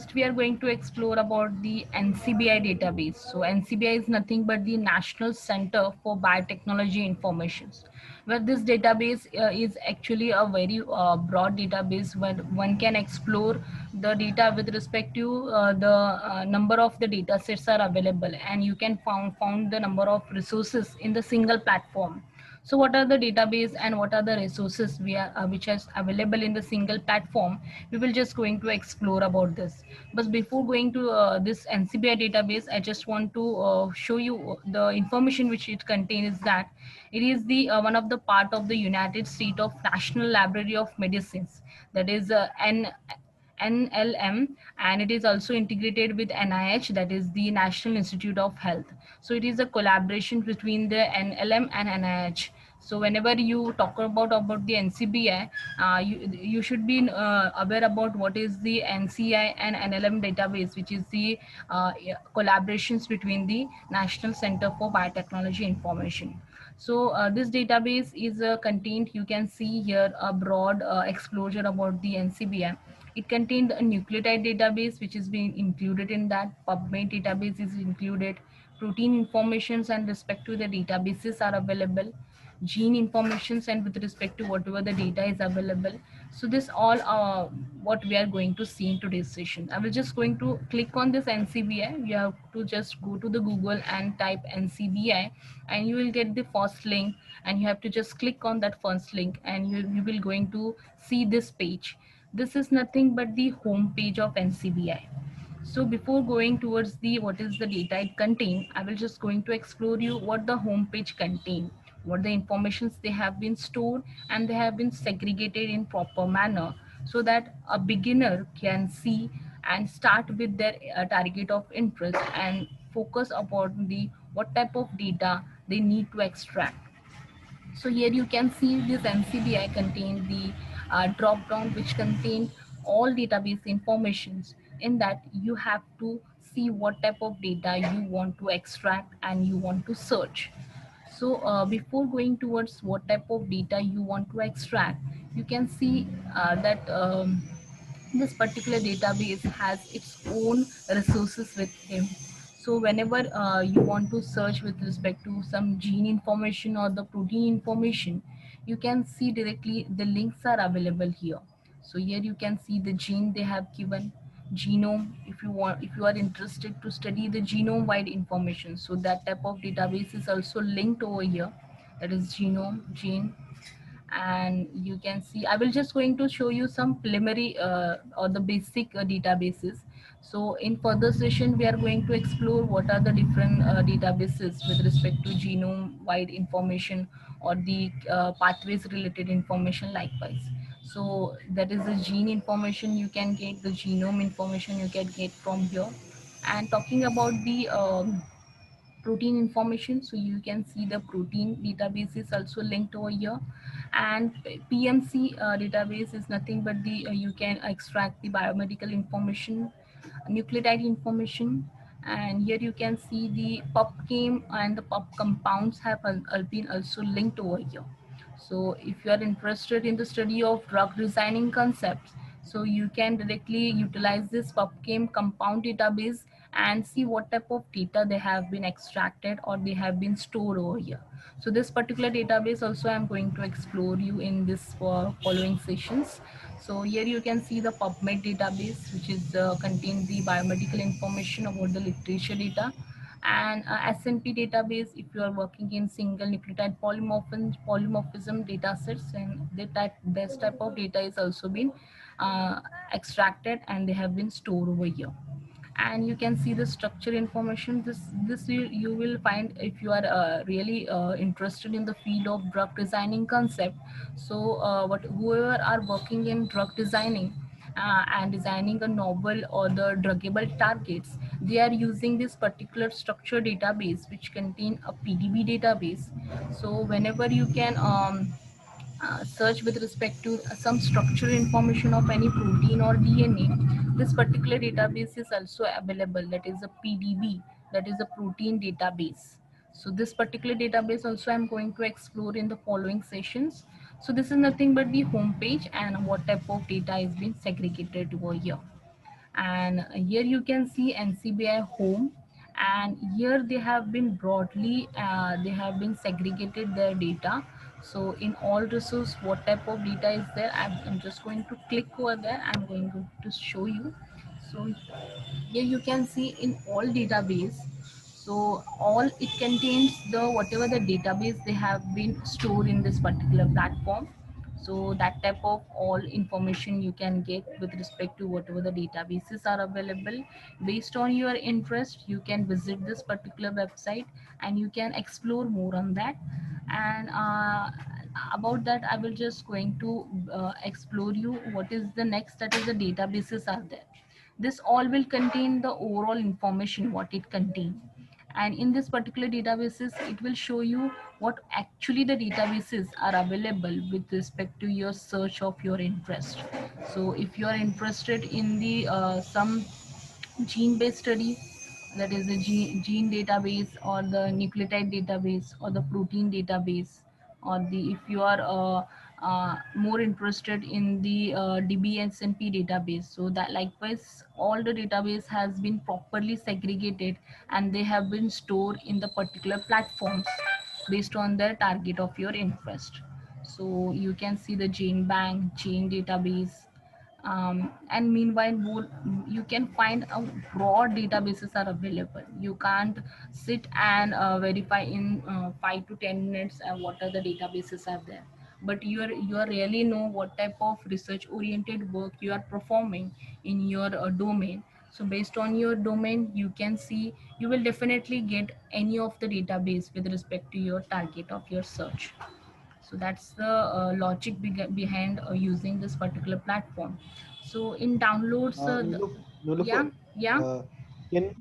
first we are going to explore about the NCBI database. So NCBI is nothing but the National Center for Biotechnology Informations, where this database is actually a very broad database where one can explore the data with respect to the number of the data sets are available, and you can found the number of resources in the single platform. So what are the database and what are the resources we are which is available in the single platform? We will just going to explore about this. But before going to this NCBI database, I just want to show you the information which it contains, is that it is the one of the part of the United States of National Library of Medicines, that is NLM, and it is also integrated with NIH, that is the National Institute of Health. So it is a collaboration between the NLM and NIH. So whenever you talk about the NCBI, you should be aware about what is the NCI and NLM database, which is the collaborations between the National Center for Biotechnology Information. So this database is contained, you can see here a broad exposure about the NCBI. It contained a nucleotide database which is being included in that. PubMed database is included. Protein informations and respect to the databases are available. Gene informations and with respect to whatever the data is available. So this all what we are going to see in today's session. I will just going to click on this NCBI. You have to just go to the Google and type NCBI, and you will get the first link, and you have to just click on that first link, and you will going to see this page. This is nothing but the home page of NCBI. So before going towards the what is the data it contain, I will just going to explore you what the home page contain, what the informations they have been stored, and they have been segregated in proper manner, so that a beginner can see and start with their target of interest and focus upon the what type of data they need to extract. So here you can see this NCBI contain the drop down which contain all database informations. In that you have to see what type of data you want to extract and you want to search. So before going towards what type of data you want to extract, you can see that this particular database has its own resources with him. So whenever you want to search with respect to some gene information or the protein information, you can see directly the links are available here. So here you can see the gene they have given, genome. If you want, if you are interested to study the genome wide information, so that type of database is also linked over here, that is genome gene. And you can see I will just going to show you some preliminary or the basic databases. So in further session we are going to explore what are the different databases with respect to genome wide information or the pathways related information likewise. So that is the gene information, you can get the genome information you can get from here. And talking about the protein information, so you can see the protein database is also linked over here. And PMC database is nothing but the you can extract the biomedical information, nucleotide information. And here you can see the PubChem and the pub compounds have been also linked over here. So if you are interested in the study of drug designing concepts, so you can directly utilize this PubChem compound database and see what type of data they have been extracted or they have been stored over here. So this particular database also I'm going to explore you in this following sessions. So here you can see the PubMed database, which is contain the biomedical information about the literature data. And SNP database, if you are working in single nucleotide polymorphism data sets, and this type of data is also been extracted and they have been stored over here. And you can see the structure information. This you will find if you are really interested in the field of drug designing concept. So what whoever are working in drug designing and designing a novel or the druggable targets, they are using this particular structure database which contain a PDB database. So whenever you can search with respect to some structural information of any protein or DNA, this particular database is also available. That is a PDB, that is a protein database. So this particular database also I'm going to explore in the following sessions. So this is nothing but the home page and what type of data is being segregated over here. And here you can see NCBI home, and here they have been broadly they have been segregated their data. So in all resource, what type of data is there, I'm just going to click over there. I'm going to show you. So here you can see in all database, so all it contains the whatever the database they have been stored in this particular platform. So that type of all information you can get with respect to whatever the databases are available. Based on your interest, you can visit this particular website and you can explore more on that. And about that, I will just going to explore you what is the next, that is the databases are there. This all will contain the overall information what it contains. And in this particular databases, it will show you what actually the databases are available with respect to your search of your interest. So if you are interested in the some gene based study, that is the gene database or the nucleotide database or the protein database, or the if you are more interested in the DBSNP database, so that likewise all the database has been properly segregated and they have been stored in the particular platforms based on the target of your interest. So you can see the gene bank, gene database, and meanwhile you can find a broad databases are available. You can't sit and verify in 5 to 10 minutes what are the databases are there, but you are really know what type of research oriented work you are performing in your domain. So based on your domain, you can see you will definitely get any of the database with respect to your target of your search. So that's the logic behind using this particular platform. So in downloads, Nilofer, yeah, yeah. can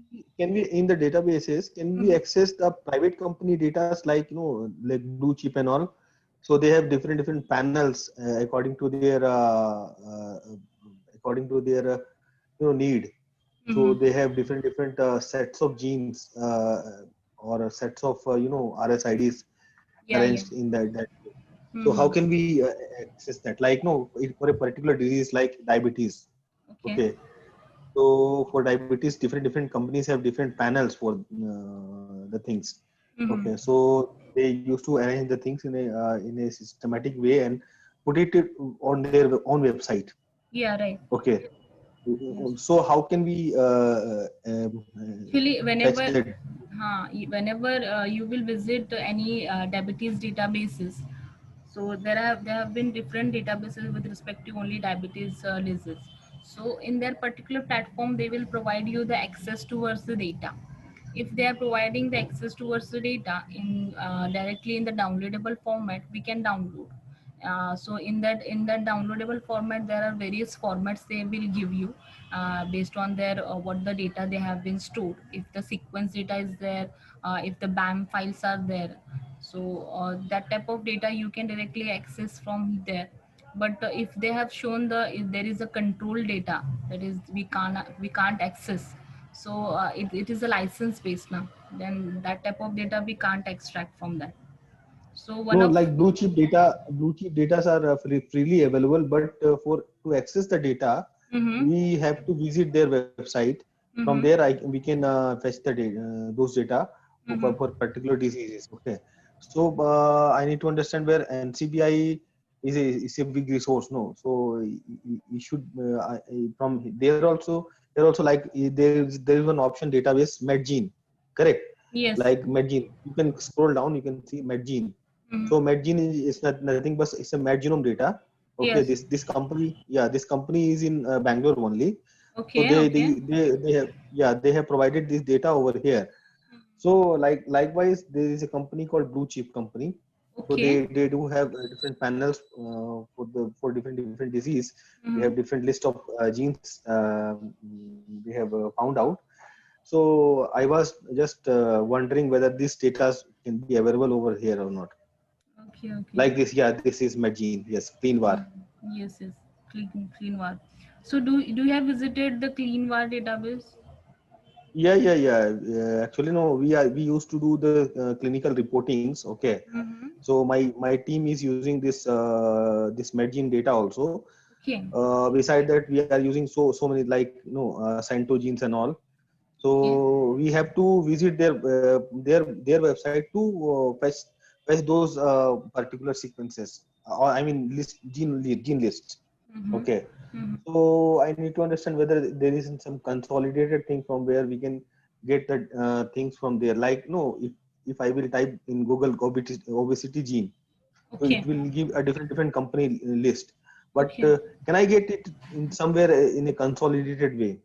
we in the databases can we Mhm. access the private company data like like Blue Chip and all? So they have different panels according to their need. So Mhm. they have different sets of genes or sets of RSIDs Yeah, yeah. arranged in that way. So how Mhm. can we access that? Like no, for a particular disease like diabetes. Okay. Okay, so for diabetes, different companies have different panels for the things. Mhm. Okay, so they used to arrange the things in a systematic way and put it on their own website. Yeah, right. Okay, Yes. so how can we Actually, fetch whenever, that? whenever you will visit any diabetes databases, so there have been different databases with respect to only diabetes disease. So in their particular platform, they will provide you the access towards the data. If they are providing the access towards the data in directly in the downloadable format, we can download. So in that downloadable format, there are various formats they will give you based on their what the data they have been stored. If the sequence data is there, if the BAM files are there, so that type of data you can directly access from there. But if they have shown if there is a control data, that is we can't access. So it is a license based now, then that type of data we can't extract from that. So one No, of. like blue chip data are freely available, but for to access the data, Mm-hmm. we have to visit their website. From there, Mm-hmm. we can fetch the data, those data Mm-hmm. for particular diseases. Okay, so I need to understand where NCBI is a big resource. No, so you should from there also like there is one option database MedGene, correct? Yes. Like MedGene, you can scroll down, you can see MedGene. Mm-hmm. So MedGene is nothing but it's a MedGenome data. Okay, Yes. this company, yeah, this company is in Bangalore only. So Okay. Okay. they have, yeah, they have provided this data over here. So likewise, there is a company called Blue Chip Company. So Okay. they do have different panels for different disease. They have Mm-hmm. different list of genes they have found out. So I was just wondering whether these data can be available over here or not. Okay. Okay. Like this, yeah, this is Medgene. Yes, CleanVar. Mhm. Yes. Yes. Cleanvar. So do you have visited the Cleanvar database? Yeah. Actually, no, we used to do the clinical reportings. Okay, Mm-hmm. so my team is using this Medgene data also. Okay. Beside that, we are using so many like Centogenes and all. Okay. So we have to visit their website to fetch those particular sequences, or I mean gene lists. Mm-hmm. Okay. Mm-hmm. So I need to understand whether there is some consolidated thing from where we can get the things from there. Like no, if I will type in Google obesity gene, so it Okay. will give a different company list. But Okay. can I get it in somewhere in a consolidated way?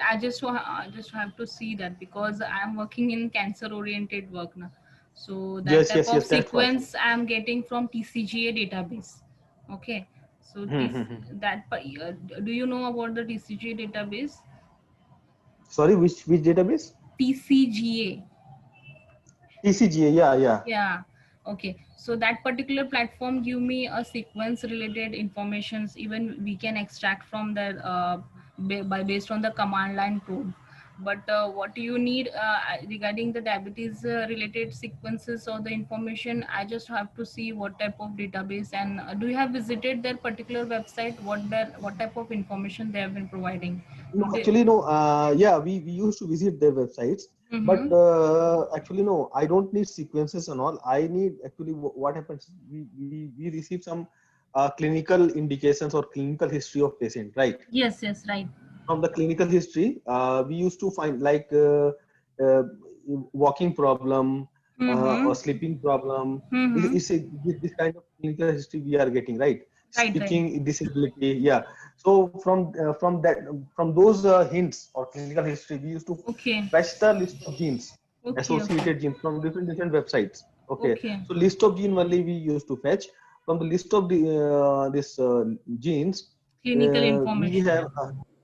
I just have to see that because I'm working in cancer oriented work now. So that Yes, type yes, of yes. That's what. sequence I'm getting from TCGA database. Okay. So do you know about the TCGA database? Sorry, which database? TCGA. TCGA. Yeah, yeah. Yeah. Okay. So that particular platform give me a sequence related informations. Even we can extract from that by based on the command line code. But what you need regarding the diabetes related sequences or the information, I just have to see what type of database and do you have visited their particular website? What type of information they have been providing? No, Do they? actually, no. Yeah, we used to visit their websites, but Mm-hmm. actually, no. I don't need sequences and all. I need actually what happens. We receive some clinical indications or clinical history of patient, right? Yes. Yes. Right. From the clinical history, we used to find like uh, walking problem or Mm-hmm. sleeping problem. Mm-hmm. It's this kind of clinical history we are getting, right? Right. Right. Speaking disability, yeah. So from those hints or clinical history, we used to Okay. fetch the list of genes, Okay, okay, associated genes from different websites. Okay, okay. so list of gene only we used to fetch from the list of the this genes. Clinical We information. have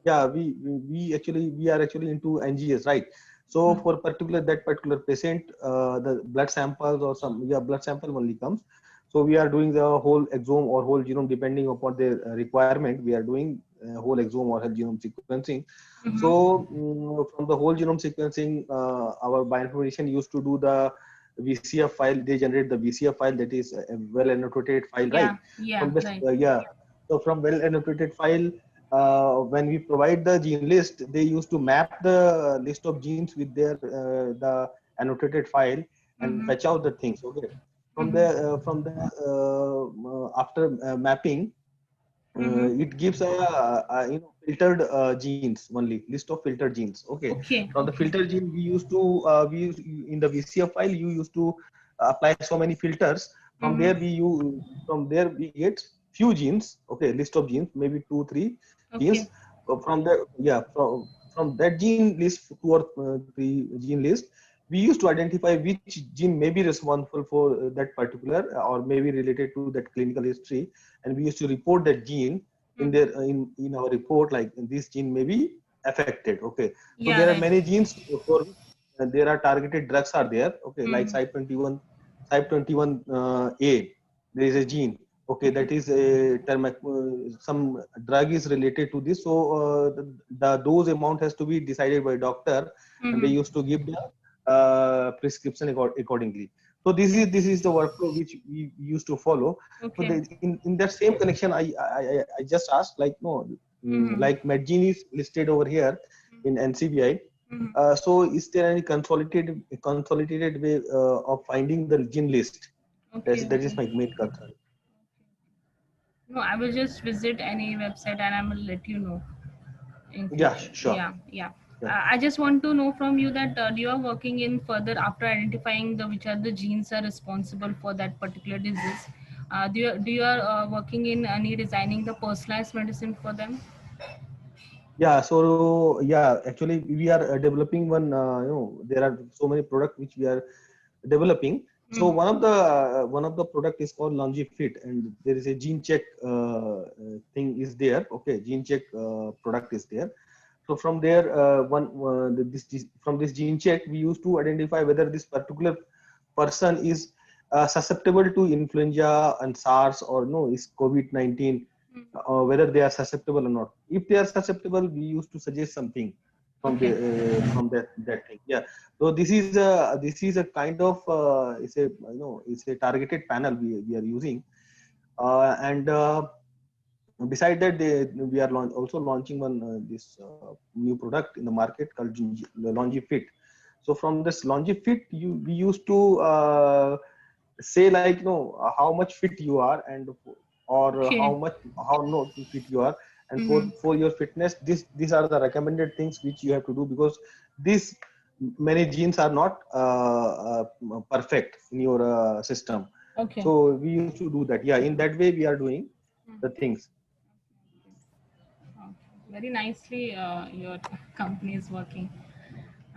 yeah we actually we are actually into NGS, right? So Hmm. for that particular patient, the blood samples or some blood sample only comes. So we are doing the whole exome or whole genome depending upon the requirement. We are doing whole exome or whole genome sequencing. Mm-hmm. So from the whole genome sequencing, our bioinformation used to do the VCF file. They generate the VCF file, that is a well annotated file, right? Yeah, yeah, From this, right. so from well annotated file, when we provide the gene list, they used to map the list of genes with their the annotated file and Mm-hmm. fetch out the things. Okay, Mm-hmm. from the after mapping, Mm-hmm. it gives a filtered genes only, list of filtered genes. Okay, Okay, from the okay. filtered gene we used to in the VCF file you used to apply so many filters. From Mm-hmm. there from there we get few genes. Okay, list of genes, maybe 2 3 genes. Okay. From the from that gene list, 2 or 3 gene list, we used to identify which gene may be responsible for that particular or maybe related to that clinical history, and we used to report that gene in Mm-hmm. their in our report, like this gene may be affected. Okay, so Yeah, there are right. many genes for which there are targeted drugs are there. Okay, like Mm-hmm. CYP21 a, there is a gene. Okay, Okay. that is a term, some drug is related to this. So the dose amount has to be decided by doctor, and they Mm-hmm. used to give the prescription accordingly. So Okay. this is the workflow which we used to follow. So Okay. in that same connection, I just asked, like no, Mm-hmm. like Medgene is listed over here in NCBI. Mm-hmm. So is there any consolidated way of finding the gene list? Okay, That is okay. my main concern. No, I will just visit any website and I will let you know in Yeah, future. sure. Yeah, yeah. Yeah. I just want to know from you that you are working in further after identifying the which are the genes are responsible for that particular disease. Do you are working in any designing the personalized medicine for them? Yeah, so yeah, actually we are developing one. There are so many products which we are developing. So Mm-hmm. one of the product is called LongiFit, and there is a gene check thing is there. Okay, gene check product is there. So from there, from this gene check, we used to identify whether this particular person is susceptible to influenza and SARS, or no, is COVID-19, whether they are susceptible or not. If they are susceptible, we used to suggest something Okay. from that thing. Yeah. So this is a kind of it's a targeted panel we are using, and Beside that, we are also launching one this new product in the market called LongiFit. So from this LongiFit, we used to say like, how much fit you are, and or Okay. how not fit you are, and Mm-hmm. for your fitness, these are the recommended things which you have to do, because these many genes are not perfect in your system. Okay. So we used to do that. Yeah, in that way we are doing the things. Okay. Very nicely, your company is working.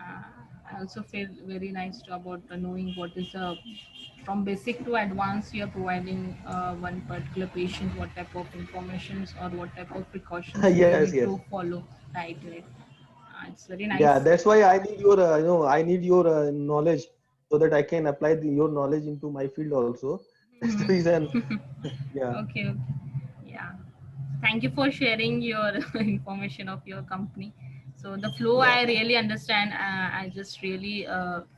Uh, I also feel very nice about knowing what is from basic to advanced. You are providing one particular patient what type of informations or what type of precautions they Yes, need yes. to follow. Right, right. It's very Yeah, nice. that's why I need your, I need your knowledge, so that I can apply your knowledge into my field also. That's the reason. Yeah. Okay, okay. Yeah. Thank you for sharing your information of your company. So the flow Yeah. I really understand. I just really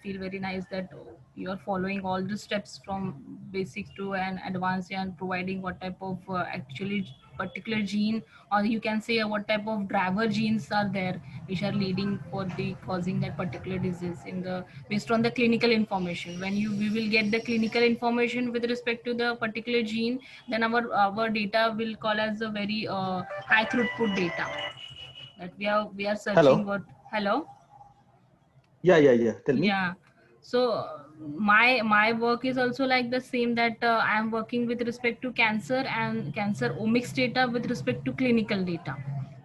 feel very nice that you are following all the steps from basic to an advanced and providing what type of actually particular gene, or you can say what type of driver genes are there which are leading for the causing that particular disease in the based on the clinical information. When you we will get the clinical information with respect to the particular gene, then our data will call as a very high throughput data that we are searching Hello. what. Hello. Yeah, yeah, yeah. Tell me. Yeah. So my work is also like the same, that I am working with respect to cancer and cancer omics data with respect to clinical data.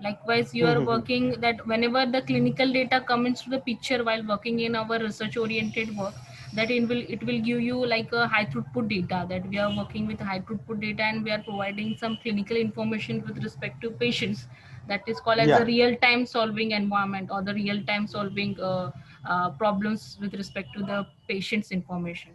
Likewise, you are working that whenever the clinical data comes into the picture while working in our research oriented work, that it will give you like a high throughput data, that we are working with high throughput data and we are providing some clinical information with respect to patients, that is called as a Yeah, real time solving environment or the real time solving problems with respect to the patient's information.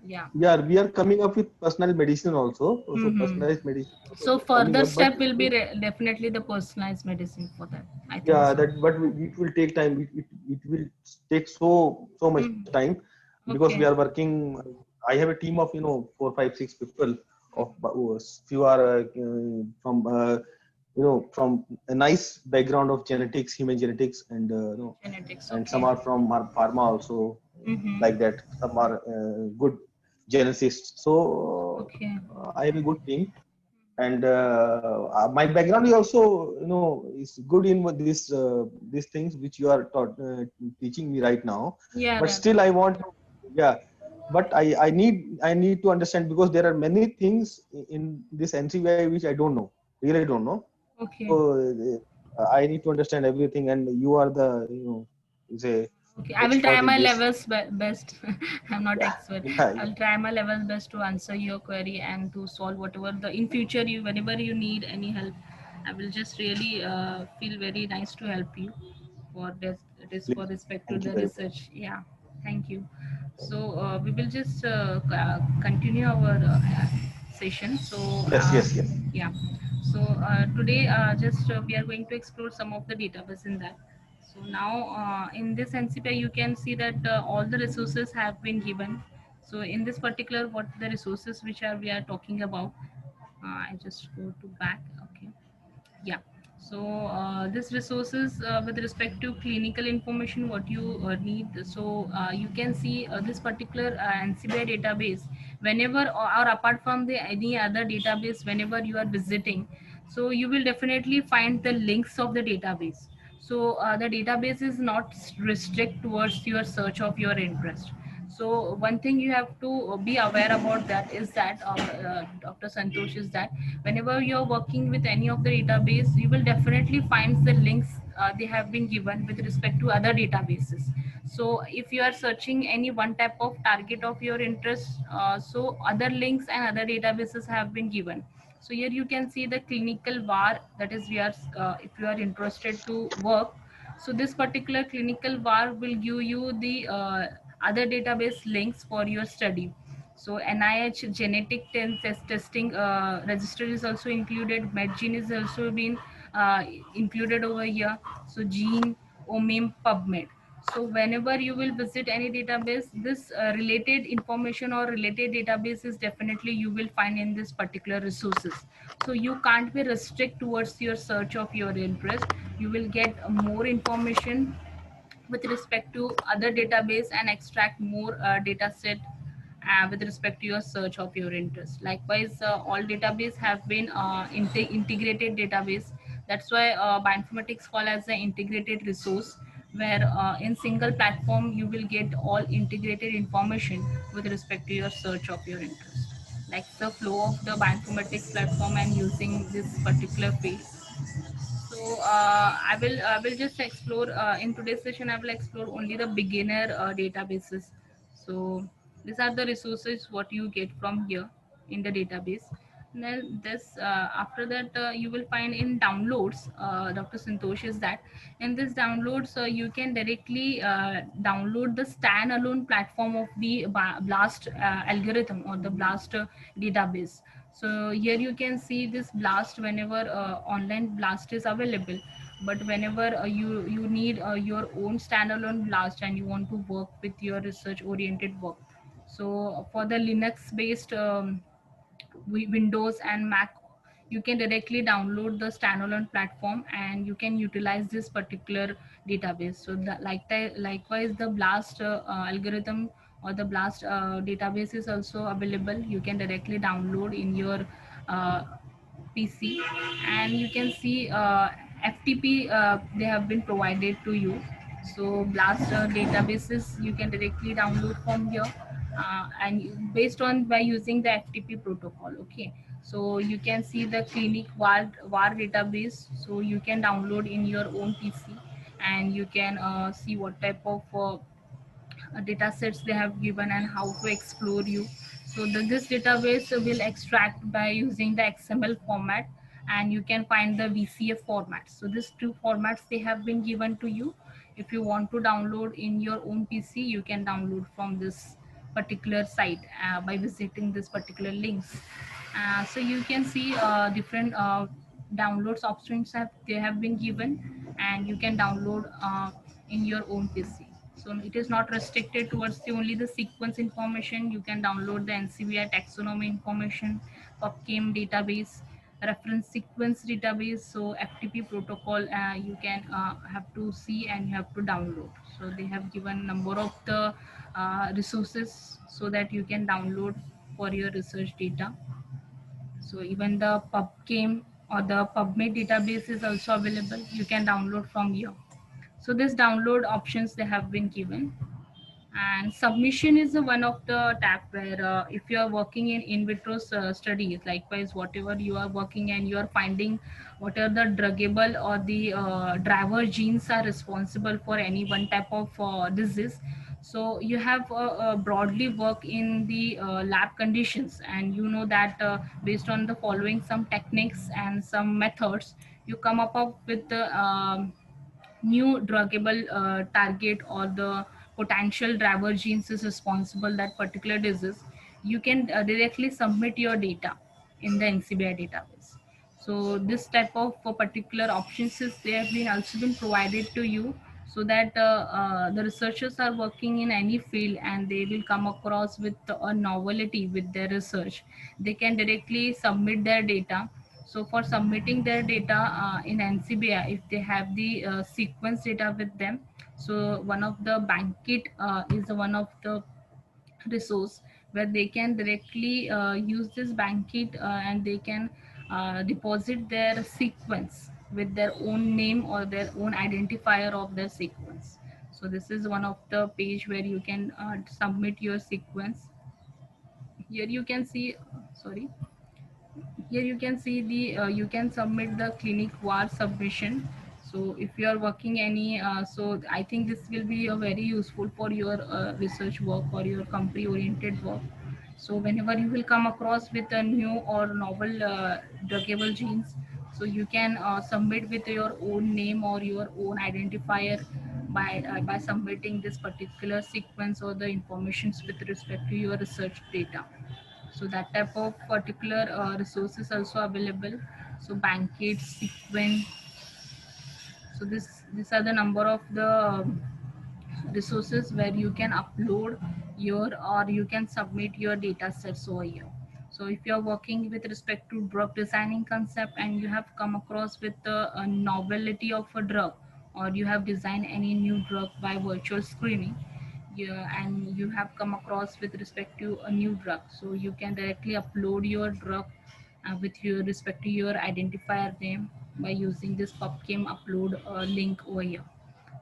Yeah. yeah. We are coming up with personal medicine also. So Mm-hmm. personalized medicine also So we are coming further up, but step will be definitely the personalized medicine for that, I think yeah, so. that, but it will take time. It will take so much Mm. time, because we are Okay. working. I have a team of 4, 5, 6 people. Of few are from from a nice background of genetics, human genetics, and Genetics. and some Okay. are from pharma also, Mm-hmm. like that. Some are good geneticists. So Okay. I have a good team, and my background is also is good in what these things which you are teaching me right now. Yeah. But Right. still I want to, yeah, but I need to understand, because there are many things in this NCBI which I don't know, really don't know. So Okay. I need to understand everything, and you are the say Okay, I will try expert in my this. levels best. I'm not Yeah, expert. yeah, I'll try my levels best to answer your query and to solve whatever the in future you whenever you need any help. I will just really feel very nice to help you for this. It is for please. respect to Thank you the very much. research. Yeah, thank you. So we will just continue our session. So Yes, yes, yes. yeah. So today just we are going to explore some of the database in that. So now in this NCPI, you can see that all the resources have been given. So in this particular, what the resources which are we are talking about, I just go to back. Okay. Yeah. So this resources with respect to clinical information, what you need. So you can see this particular NCBI database whenever or apart from the any other database whenever you are visiting. So you will definitely find the links of the database. So the database is not restrict towards your search of your interest. So one thing you have to be aware about that is that Dr. Santosh, is that whenever you're working with any of the database, you will definitely find the links they have been given with respect to other databases. So if you are searching any one type of target of your interest, so other links and other databases have been given. So here you can see the clinical var, that is we are if you are interested to work, so this particular clinical var will give you the other database links for your study. So NIH genetic testing register is also included. MedGene is also been included over here. So Gene, OMIM, PubMed. So whenever you will visit any database, this related information or related database is definitely you will find in this particular resources. So you can't be restrict towards your search of your interest. You will get more information with respect to other database and extract more data set with respect to your search of your interest. Likewise, all database have been integrated database. That's why bioinformatics call as an integrated resource, where in single platform you will get all integrated information with respect to your search of your interest, like the flow of the bioinformatics platform and using this particular phase. So I will just explore in today's session. I will explore only the beginner databases. So these are the resources what you get from here in the database. And then this after that you will find in downloads. Dr. Santosh is that in this downloads you can directly download the standalone platform of the Blast algorithm or the Blast database. So here you can see this Blast whenever online Blast is available. But whenever you need your own standalone Blast and you want to work with your research oriented work, so for the Linux based Windows and Mac, you can directly download the standalone platform and you can utilize this particular database. So likewise, the Blast algorithm or the Blast database is also available. You can directly download in your uh, PC, and you can see FTP they have been provided to you. So Blast databases you can directly download from here, and based on by using the FTP protocol. Okay, so you can see the clinic var database. So you can download in your own PC, and you can see what type of data sets they have given and how to explore you. So this database will extract by using the XML format, and you can find the VCF format. So these two formats they have been given to you. If you want to download in your own PC, you can download from this particular site by visiting this particular links. So you can see different downloads options they have been given, and you can download in your own PC. So it is not restricted towards the only the sequence information. You can download the NCBI taxonomy information, PubChem database, reference sequence database. So FTP protocol you can have to see and you have to download. So they have given number of the resources so that you can download for your research data. So even the PubChem or the PubMed database is also available. You can download from here. So this download options they have been given. And submission is the one of the tab where if you are working in vitro studies, likewise whatever you are working and you are finding what are the druggable or the driver genes are responsible for any one type of disease. So you have broadly work in the lab conditions, and you know that based on the following some techniques and some methods, you come up with the new druggable target or the potential driver genes is responsible that particular disease. You can directly submit your data in the NCBI database. So this type of particular options is they have been also been provided to you, so that the researchers are working in any field and they will come across with a novelty with their research, they can directly submit their data. So for submitting their data in NCBI, if they have the sequence data with them, so one of the Bankit is one of the resource where they can directly use this Bankit and they can deposit their sequence with their own name or their own identifier of their sequence. So this is one of the page where you can submit your sequence. Here you can see, sorry, here you can see the you can submit the clinic var submission. So if you are working any so I think this will be a very useful for your research work or your company oriented work. So whenever you will come across with a new or novel druggable genes, so you can submit with your own name or your own identifier by submitting this particular sequence or the informations with respect to your research data. So that type of particular resources also available. So Bankit, Sequent. So this these are the number of the resources where you can upload your or you can submit your data sets over here. So if you are working with respect to drug designing concept and you have come across with the novelty of a drug, or you have designed any new drug by virtual screening, and you have come across with respect to a new drug, so you can directly upload your drug with your respect to your identifier name by using this pubchem upload link over here.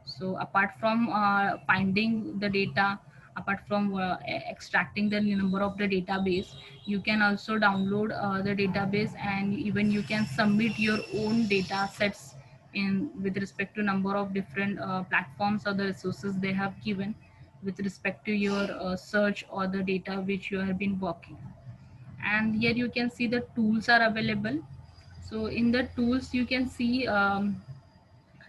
So apart from finding the data, apart from extracting the number of the database, you can also download the database, and even you can submit your own data sets in with respect to number of different platforms or the resources they have given with respect to your search or the data which you have been working. And here you can see the tools are available. So in the tools you can see,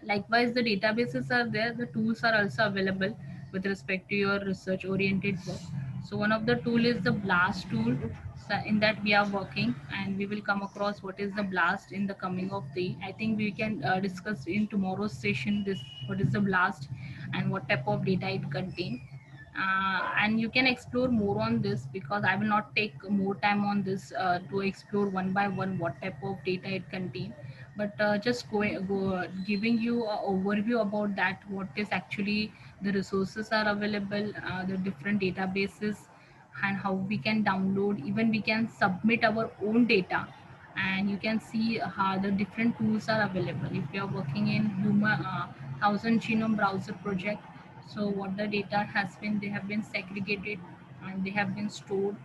likewise, the databases are there, the tools are also available with respect to your research oriented work. So one of the tool is the BLAST tool. So in that we are working, and we will come across what is the BLAST in the coming of day. I think we can discuss in tomorrow's session this what is the BLAST and what type of data it contains. And you can explore more on this, because I will not take more time on this to explore one by one what type of data it contains, but just giving you an overview about that, what is actually the resources are available, the different databases, and how we can download, even we can submit our own data. And you can see how the different tools are available if you are working in human thousand genome browser project. So what the data has been, they have been segregated and they have been stored.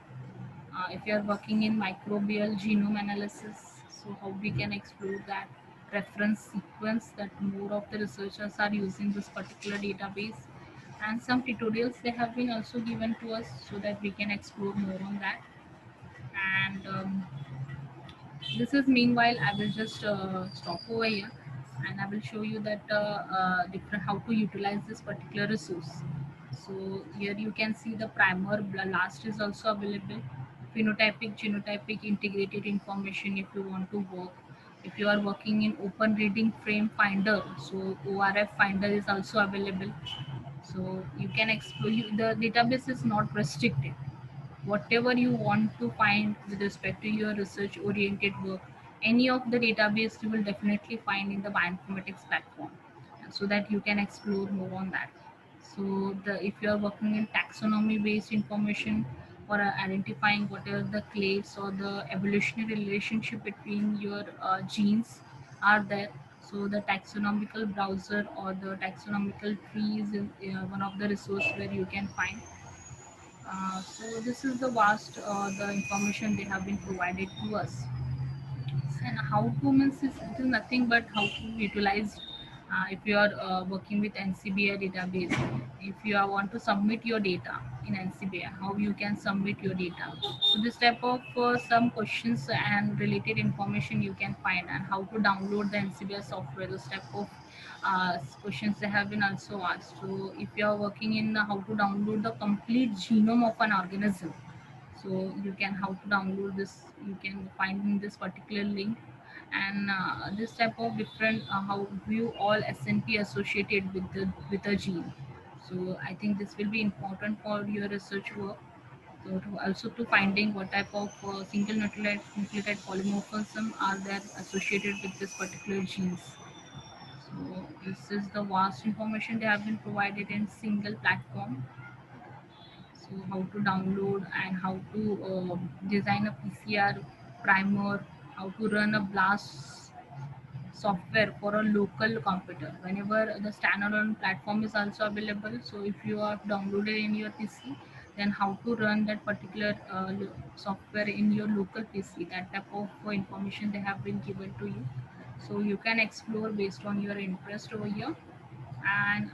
If you are working in microbial genome analysis, so how we can explore that reference sequence, that more of the researchers are using this particular database, and some tutorials they have been also given to us so that we can explore more on that. And this is meanwhile I will just stop over here, and I will show you that different how to utilize this particular resource. So here you can see the primer last is also available, phenotypic genotypic integrated information if you want to work. If you are working in open reading frame finder, so ORF finder is also available. So you can explore the database is not restricted. Whatever you want to find with respect to your research oriented work, any of the database you will definitely find in the bioinformatics platform, so that you can explore more on that. So the if you are working in taxonomy based information, or identifying what are the clades or the evolutionary relationship between your genes are there, so the taxonomical browser or the taxonomical tree is one of the resource where you can find. So this is the vast the information they have been provided to us. And how to means is it is nothing but how to utilize. If you are working with NCBI database, if you are, want to submit your data in NCBI, how you can submit your data. So this type of some questions and related information you can find, and how to download the NCBI software. Those type of questions they have been also asked. So if you are working in how to download the complete genome of an organism, so you can how to download this, you can find in this particular link. And this type of different how view all SNP associated with a gene. So I think this will be important for your research work. So to also to finding what type of single nucleotide polymorphism are there associated with this particular genes. So this is the vast information they have been provided in single platform. So how to download and how to design a PCR primer, how to run a BLAST software for a local computer whenever the standalone platform is also available. So if you have downloaded in your PC, then how to run that particular software in your local PC, that type of information they have been given to you. So you can explore based on your interest over here. And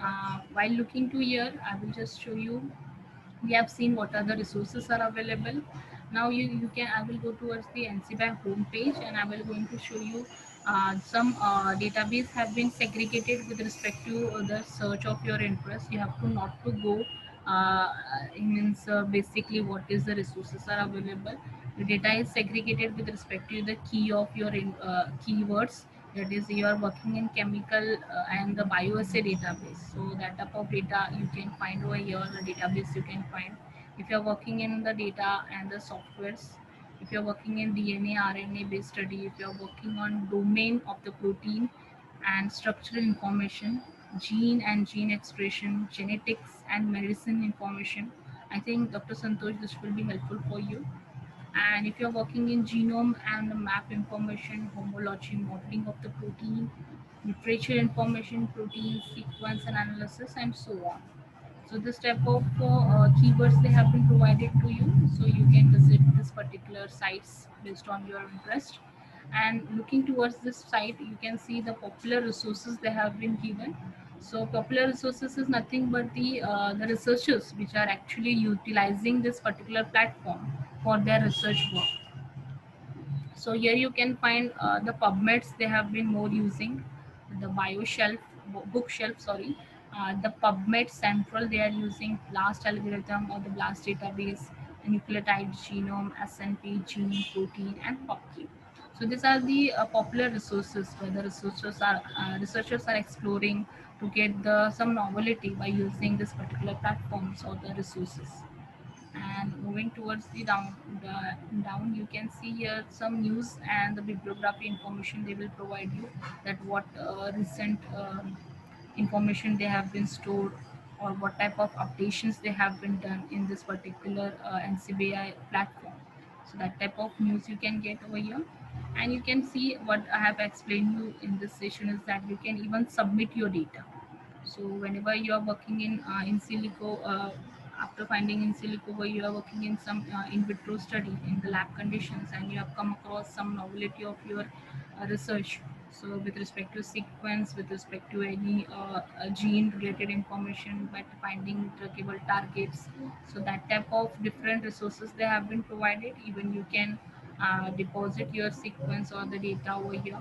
while looking to here, I will just show you, we have seen what are the resources are available. Now you can, I will go towards the NCBI home page, and I will going to show you some database have been segregated with respect to the search of your interest. You have to not to go it means basically what is the resources are available. The data is segregated with respect to the key of your keywords, That is, you are working in chemical and the bioassay database. So that type of data you can find over here, the database you can find. If you are working in the data and the softwares, if you are working in DNA, RNA based study, if you are working on domain of the protein and structural information, gene and gene expression, genetics and medicine information, I think Dr. Santosh, this will be helpful for you. And if you're working in genome and map information, homology, modeling of the protein, literature information, protein sequence and analysis, and so on. So this type of keywords they have been provided to you, so you can visit this particular sites based on your interest. And looking towards this site, you can see the popular resources they have been given. So popular resources is nothing but the researchers which are actually utilizing this particular platform for their research work. So here you can find the PubMeds they have been more using, the BioShelf, bookshelf, sorry, the PubMed Central they are using, BLAST algorithm or the BLAST database, the nucleotide genome, SNP, gene, protein, and PubChem. So these are the popular resources where the researchers are exploring to get the some novelty by using this particular platforms or the resources. And moving towards the down, you can see here some news and the bibliography information they will provide you, that what recent information they have been stored, or what type of updations they have been done in this particular NCBI platform. So that type of news you can get over here. And you can see what I have explained you in this session is that you can even submit your data. So whenever you are working in silico, after finding in silico where you are working in some in vitro study in the lab conditions, and you have come across some novelty of your research. So with respect to sequence, with respect to any gene related information, but finding trackable targets. So that type of different resources they have been provided. Even you can deposit your sequence or the data over here.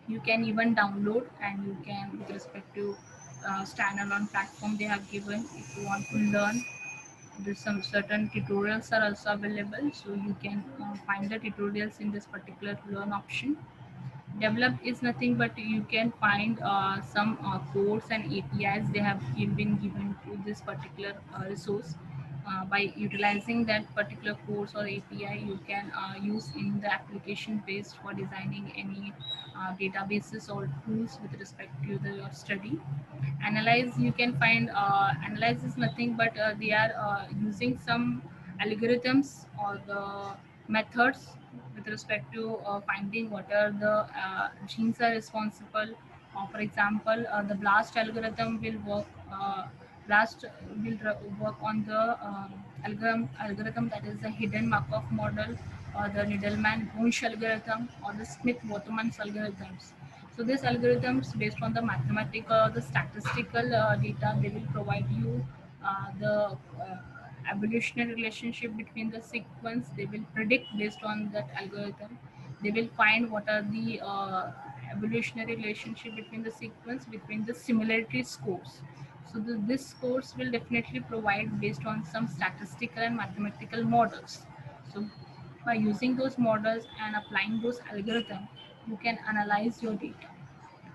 You can even download, and you can, with respect to standalone platform they have given, if you want to learn, there's some certain tutorials are also available, so you can find the tutorials in this particular learn option. Developed is nothing but you can find some codes and APIs they have been given to this particular resource. By utilizing that particular course or API, you can use in the application based for designing any databases or tools with respect to the your study. Analyze, you can find analyze is nothing but they are using some algorithms or the methods with respect to finding what are the genes are responsible. For example, the BLAST algorithm will BLAST work on the algorithm that is the hidden Markov model, or the Needleman-Wunsch algorithm, or the Smith-Waterman algorithms. So these algorithms, based on the mathematical or the statistical data, they will provide you the evolutionary relationship between the sequence. They will predict based on that algorithm. They will find what are the evolutionary relationship between the sequence, between the similarity scores. So this scores will definitely provide based on some statistical and mathematical models. So by using those models and applying those algorithms, you can analyze your data.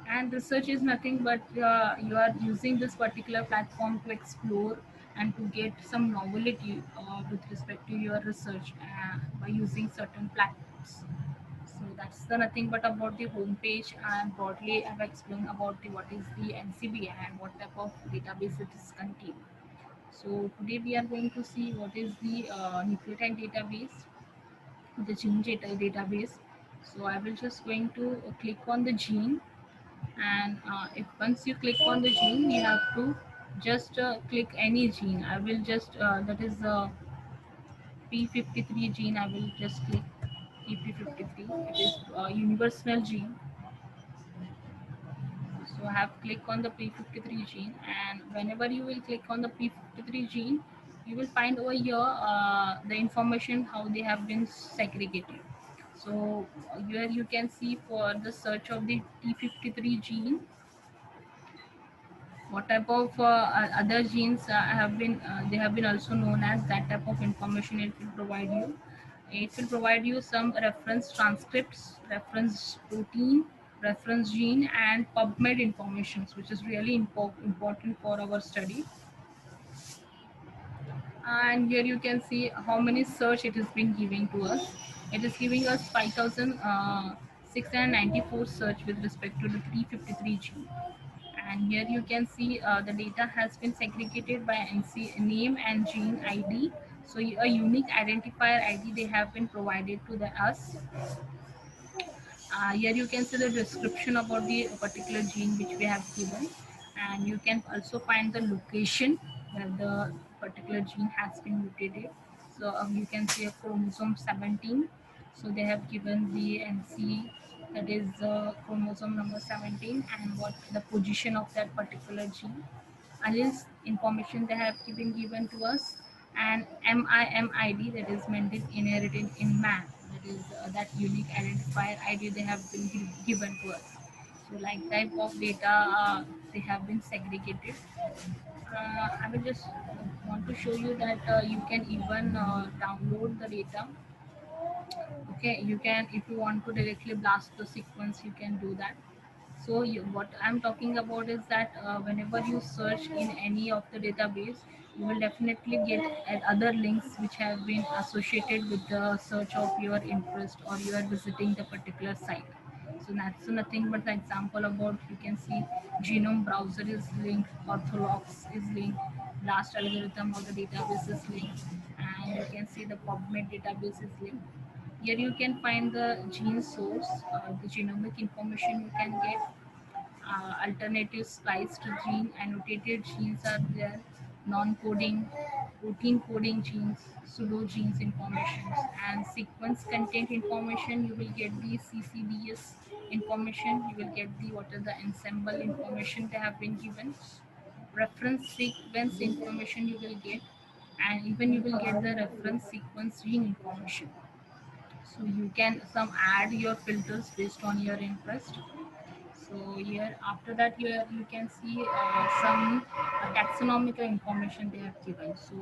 And research is nothing but you are using this particular platform to explore and to get some novelty with respect to your research by using certain platforms. So that's the nothing but about the homepage, and broadly I've explained about what is the NCBI and what type of database it is contained. So today we are going to see what is the nucleotide database, the gene database. So I will just going to click on the gene, and if once you click on the gene, you have to just click any gene. I will just that is P53 gene. I will just click P53. It is universal gene. So I have clicked on the P53 gene, and whenever you will click on the P53 gene, you will find over here the information how they have been segregated. So here you can see for the search of the P53 gene, what type of other genes have been they have been also known as, that type of information it will provide you. It will provide you some reference transcripts, reference protein, reference gene, and PubMed informations, which is really important for our study. And here you can see how many search it has been giving to us. It is giving us 5,694 search with respect to the 353 gene. And here you can see the data has been segregated by NC name and gene ID. So a unique identifier ID they have been provided to us. Here you can see the description about the particular gene which we have given, and you can also find the location where the particular gene has been mutated. So you can see a chromosome 17. So they have given the NC, that is chromosome number 17, and what the position of that particular gene. Alleles information they have given to us, and MIMID, that is mental inherited in man, that is that unique identifier ID they have been given to us. So like type of data they have been segregated. I will just want to show you that you can even download the data. Okay, you can, if you want to directly blast the sequence, you can do that. So what I'm talking about is that whenever you search in any of the database, you will definitely get other links which have been associated with the search of your interest, or you are visiting the particular site. So that's nothing but the example about, you can see genome browser is linked, orthologs is linked, blast algorithm of the database is linked, and you can see the PubMed database is linked. Here you can find the gene source, the genomic information you can get, alternative spliced gene, annotated genes are there, non-coding, protein coding genes, pseudo genes informations, and sequence content information. You will get the CCDS information. You will get the what are the ensemble information they have been given. Reference sequence information you will get, and even you will get the reference sequence gene information. So you can some add your filters based on your interest. So here after that you can see some taxonomical information they have given. So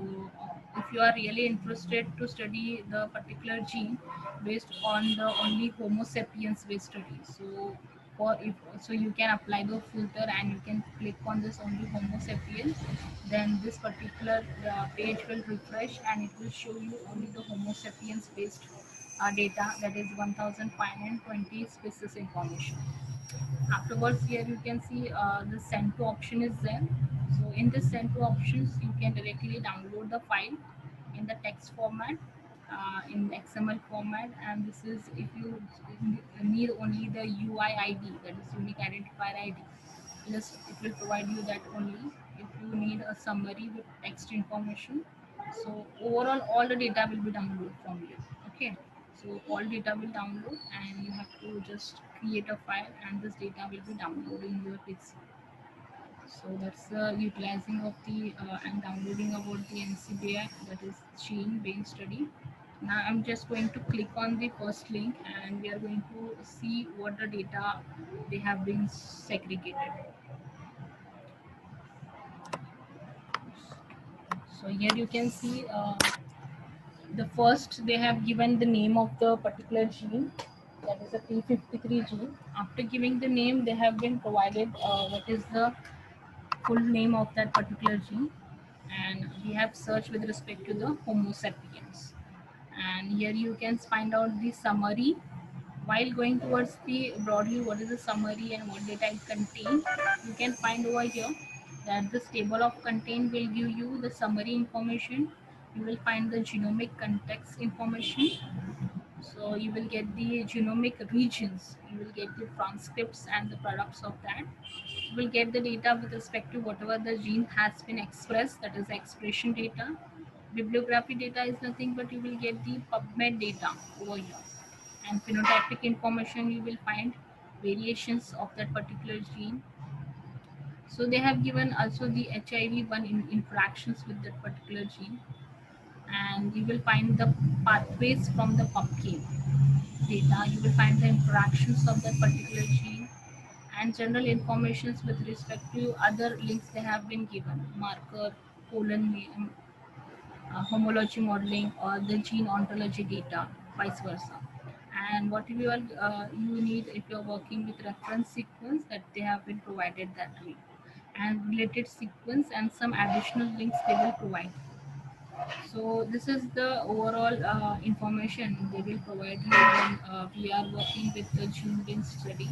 if you are really interested to study the particular gene based on the only Homo sapiens based study, so for if so you can apply the filter and you can click on this only Homo sapiens, then this particular page will refresh and it will show you only the Homo sapiens based data, that is 1520 species information. Afterwards, here you can see the send to option is there. So in this send to options, you can directly download the file in the text format, in XML format, and this is if you need only the UIID, that is unique identifier ID. Plus, it will provide you that only. If you need a summary with text information, so overall all the data will be downloaded from you. Okay, so all data will download and you have to just create a file and this data will be downloaded in your PC. So that's the utilizing of the and downloading about the NCBI, that is gene brain study. Now I'm just going to click on the first link and we are going to see what the data they have been segregated. So here you can see the first they have given the name of the particular gene, that is a P53 gene. After giving the name, they have been provided what is the full name of that particular gene, and we have searched with respect to the Homo sapiens. And here you can find out the summary. While going towards the broadly what is the summary and what data it contains, you can find over here that this table of content will give you the summary information. You will find the genomic context information, so you will get the genomic regions, you will get the transcripts and the products of that. You will get the data with respect to whatever the gene has been expressed, that is expression data. Bibliography data is nothing but you will get the PubMed data over here. And phenotypic information, you will find variations of that particular gene. So they have given also the HIV-1 interactions with that particular gene, and you will find the pathways from the PubChem data. You will find the interactions of that particular gene and general informations with respect to other links they have been given, marker, homology modeling, or the gene ontology data, vice versa. And what you need if you're working with reference sequence, that they have been provided that way, and related sequence and some additional links they will provide. So this is the overall information they will provide you when we are working with the gene link study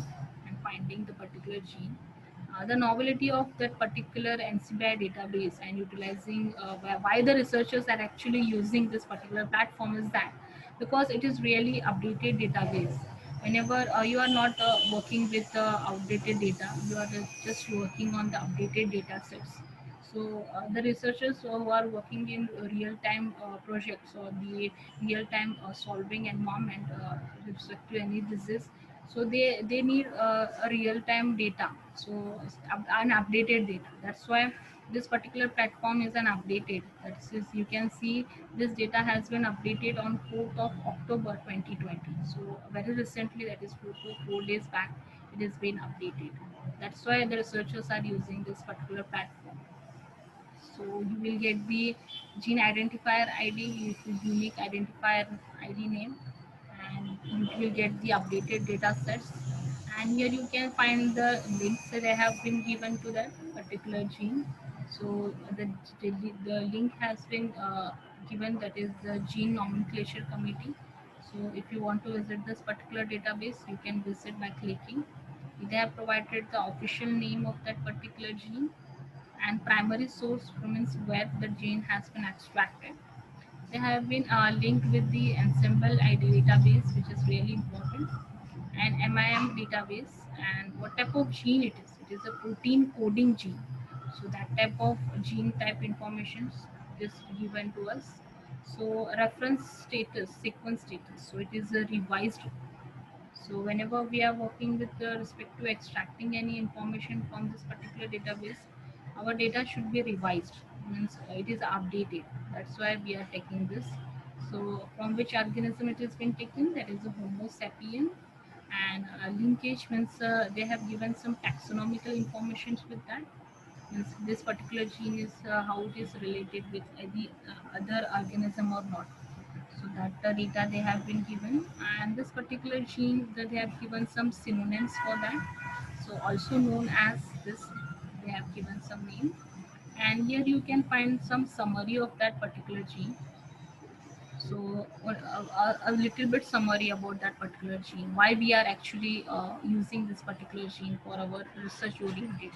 and finding the particular gene. The novelty of that particular NCBI database and utilizing why the researchers are actually using this particular platform is that because it is really updated database. Whenever you are not working with outdated data, you are just working on the updated data sets. So the researchers who are working in real-time projects or the real-time solving environment with respect to any disease, so they need a real-time data, so an updated data. That's why this particular platform is an updated. That is, you can see this data has been updated on 4th of October 2020. So very recently, that is 4 days back, it has been updated. That's why the researchers are using this particular platform. So you will get the gene identifier ID, which is unique identifier ID name, and you will get the updated data sets. And here you can find the links that I have been given to that particular gene. So the link has been given, that is the gene nomenclature committee. So if you want to visit this particular database, you can visit by clicking. They have provided the official name of that particular gene and primary source means where the gene has been extracted. They have been linked with the Ensemble ID database, which is really important, and MIM database, and what type of gene it is. It is a protein coding gene. So that type of gene type information is given to us. So reference status, sequence status. So it is a revised. So whenever we are working with respect to extracting any information from this particular database, our data should be revised, means it is updated. That's why we are taking this. So from which organism it has been taken, that is a Homo sapien, and linkage means they have given some taxonomical information with that. Means this particular gene is how it is related with any other organism or not. So that the data they have been given, and this particular gene that they have given some synonyms for that, so also known as this, they have given some name. And here you can find some summary of that particular gene. So a little bit summary about that particular gene, why we are actually using this particular gene for our research oriented.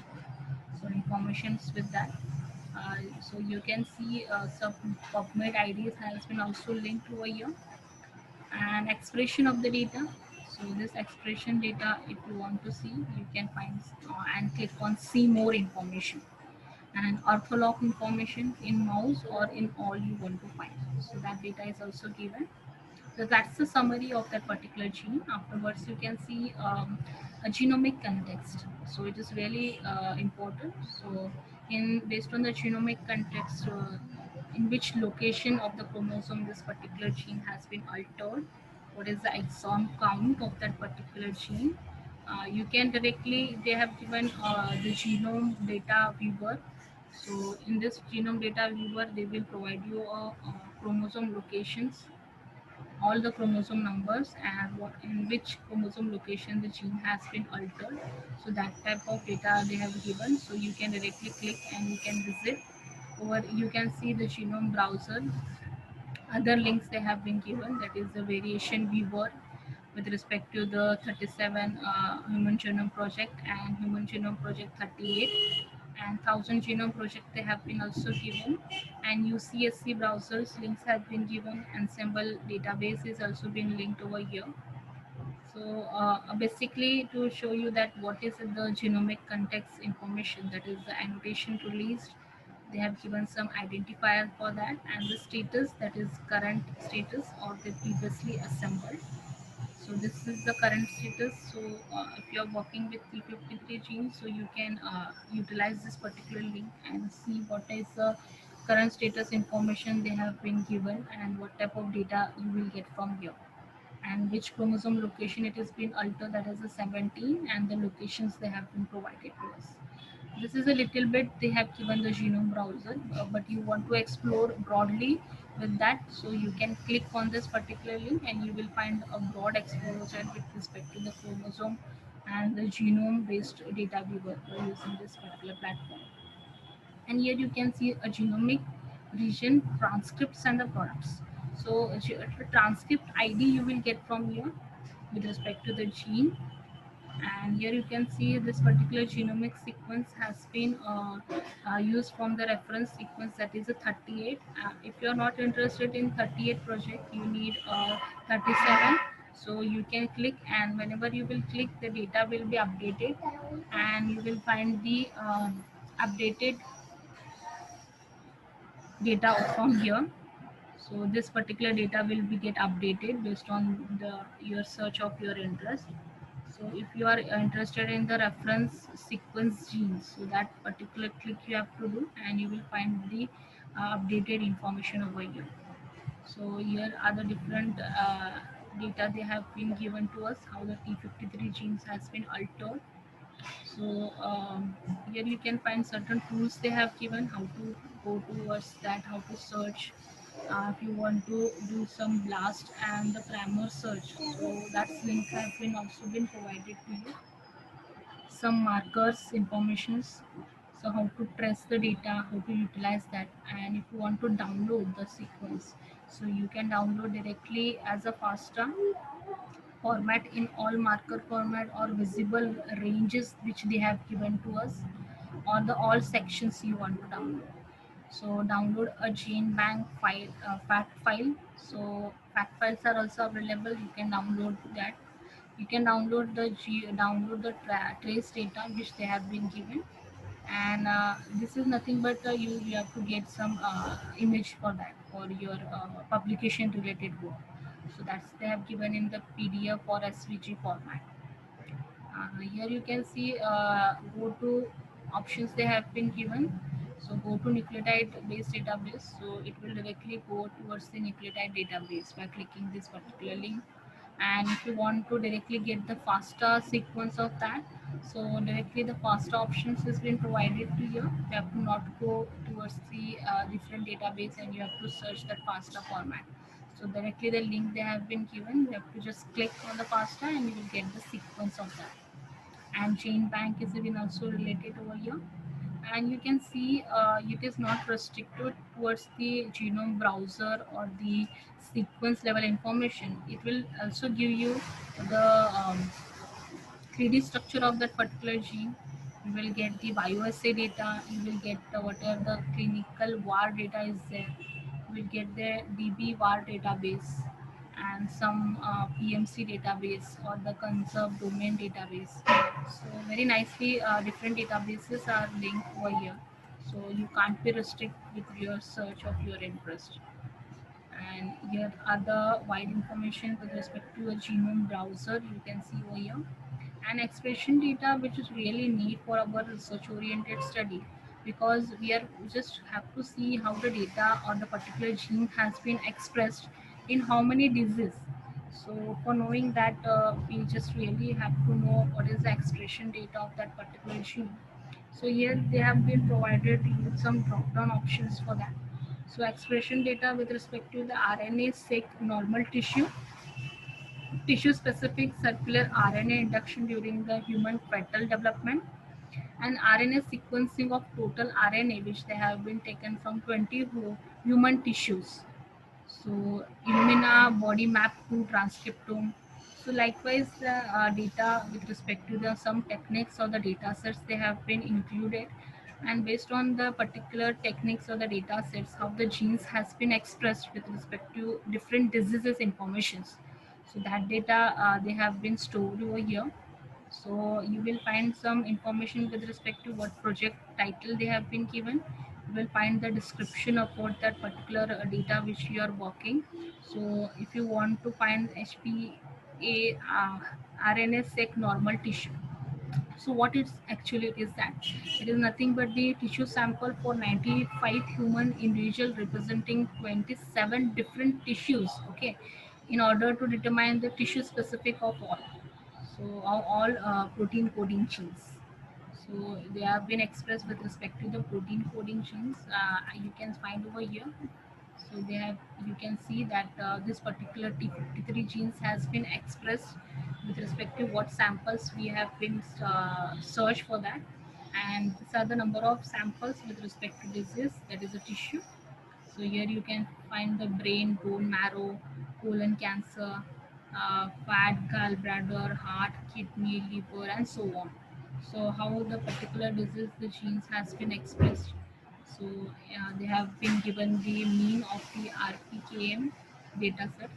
So informations with that. So you can see some PubMed IDs has been also linked over here, and expression of the data. So this expression data, if you want to see, you can find and click on see more information, and ortholog information in mouse or in all you want to find. So that data is also given. So that's the summary of that particular gene. Afterwards, you can see a genomic context. So it is really important. So in based on the genomic context, in which location of the chromosome this particular gene has been altered, what is the exon count of that particular gene. You can directly, they have given the genome data viewer. So in this genome data viewer, they will provide you chromosome locations, all the chromosome numbers, and what in which chromosome location the gene has been altered. So that type of data they have given. So you can directly click and you can visit, or you can see the genome browser. Other links they have been given, that is the variation viewer with respect to the 37 human genome project and human genome project 38, and 1000 genome project they have been also given, and UCSC browsers links have been given. Ensemble database is also been linked over here. So basically to show you that what is the genomic context information, that is the annotation released, they have given some identifier for that, and the status, that is current status or the previously assembled. So this is the current status. So if you are working with P53 genes, so you can utilize this particular link and see what is the current status information they have been given and what type of data you will get from here, and which chromosome location it has been altered, that is the 17, and the locations they have been provided to us. This is a little bit they have given the genome browser, but you want to explore broadly with that, so you can click on this particular link and you will find a broad exposure with respect to the chromosome and the genome based data we were using this particular platform. And here you can see a genomic region, transcripts and the products. So a transcript id you will get from here with respect to the gene. And here you can see this particular genomic sequence has been used from the reference sequence, that is a 38. If you are not interested in 38 project, you need 37. So you can click, and whenever you will click, the data will be updated, and you will find the updated data from here. So this particular data will be get updated based on the your search of your interest. So if you are interested in the reference sequence genes, so that particular click you have to do, and you will find the updated information over here. So here are the different data they have been given to us, how the T53 genes has been altered. So here you can find certain tools they have given, how to go towards that, how to search. If you want to do some blast and the primer search, so that's link have been also been provided to you. Some markers, informations, so how to trace the data, how to utilize that, and if you want to download the sequence, so you can download directly as a FASTA format in all marker format or visible ranges which they have given to us, or the all sections you want to download. So download a gene bank file, fact file. So fact files are also available, you can download that. You can download the trace data which they have been given. And this is nothing but you have to get some image for that, for your publication related work. So that's they have given in the PDF or SVG format. Here you can see go to options they have been given. So go to nucleotide based database. So it will directly go towards the nucleotide database by clicking this particular link. And if you want to directly get the FASTA sequence of that, so directly the FASTA options has been provided to you. You have to not go towards the different database and you have to search that FASTA format. So directly the link they have been given, you have to just click on the FASTA and you will get the sequence of that. And chain bank is even also related over here. And you can see it is not restricted towards the genome browser or the sequence level information. It will also give you the 3D structure of that particular gene. You will get the bioassay data, you will get the whatever the clinical var data is there, you will get the DB var database and some PMC database or the conserved domain database. So very nicely different databases are linked over here. So you can't be restricted with your search of your interest. And here are the wide information with respect to a genome browser you can see over here. And expression data which is really neat for our research oriented study, because we just have to see how the data or the particular gene has been expressed in how many diseases. So for knowing that we just really have to know what is the expression data of that particular gene. So here they have been provided with some drop down options for that. So expression data with respect to the RNA-seq normal tissue specific circular RNA induction during the human fetal development, and RNA sequencing of total RNA which they have been taken from 20 human tissues. So Illumina body map to transcriptome. So likewise, data with respect to the some techniques or the data sets they have been included, and based on the particular techniques or the data sets, how the genes has been expressed with respect to different diseases informations. So that data they have been stored over here. So you will find some information with respect to what project title they have been given. You will find the description of what that particular data which you are working. So if you want to find HPA RNA-seq normal tissue, so what is actually it is that it is nothing but the tissue sample for 95 human individual representing 27 different tissues. Okay, in order to determine the tissue specific of all. So all protein coding genes. So they have been expressed with respect to the protein coding genes. You can find over here. So they have, you can see that this particular T53 genes has been expressed with respect to what samples we have been searched for that, and these are the number of samples with respect to disease, that is a tissue. So here you can find the brain, bone marrow, colon cancer, fat, gallbladder, heart, kidney, liver, and so on. So how the particular disease, the genes has been expressed. So they have been given the mean of the RPKM data set,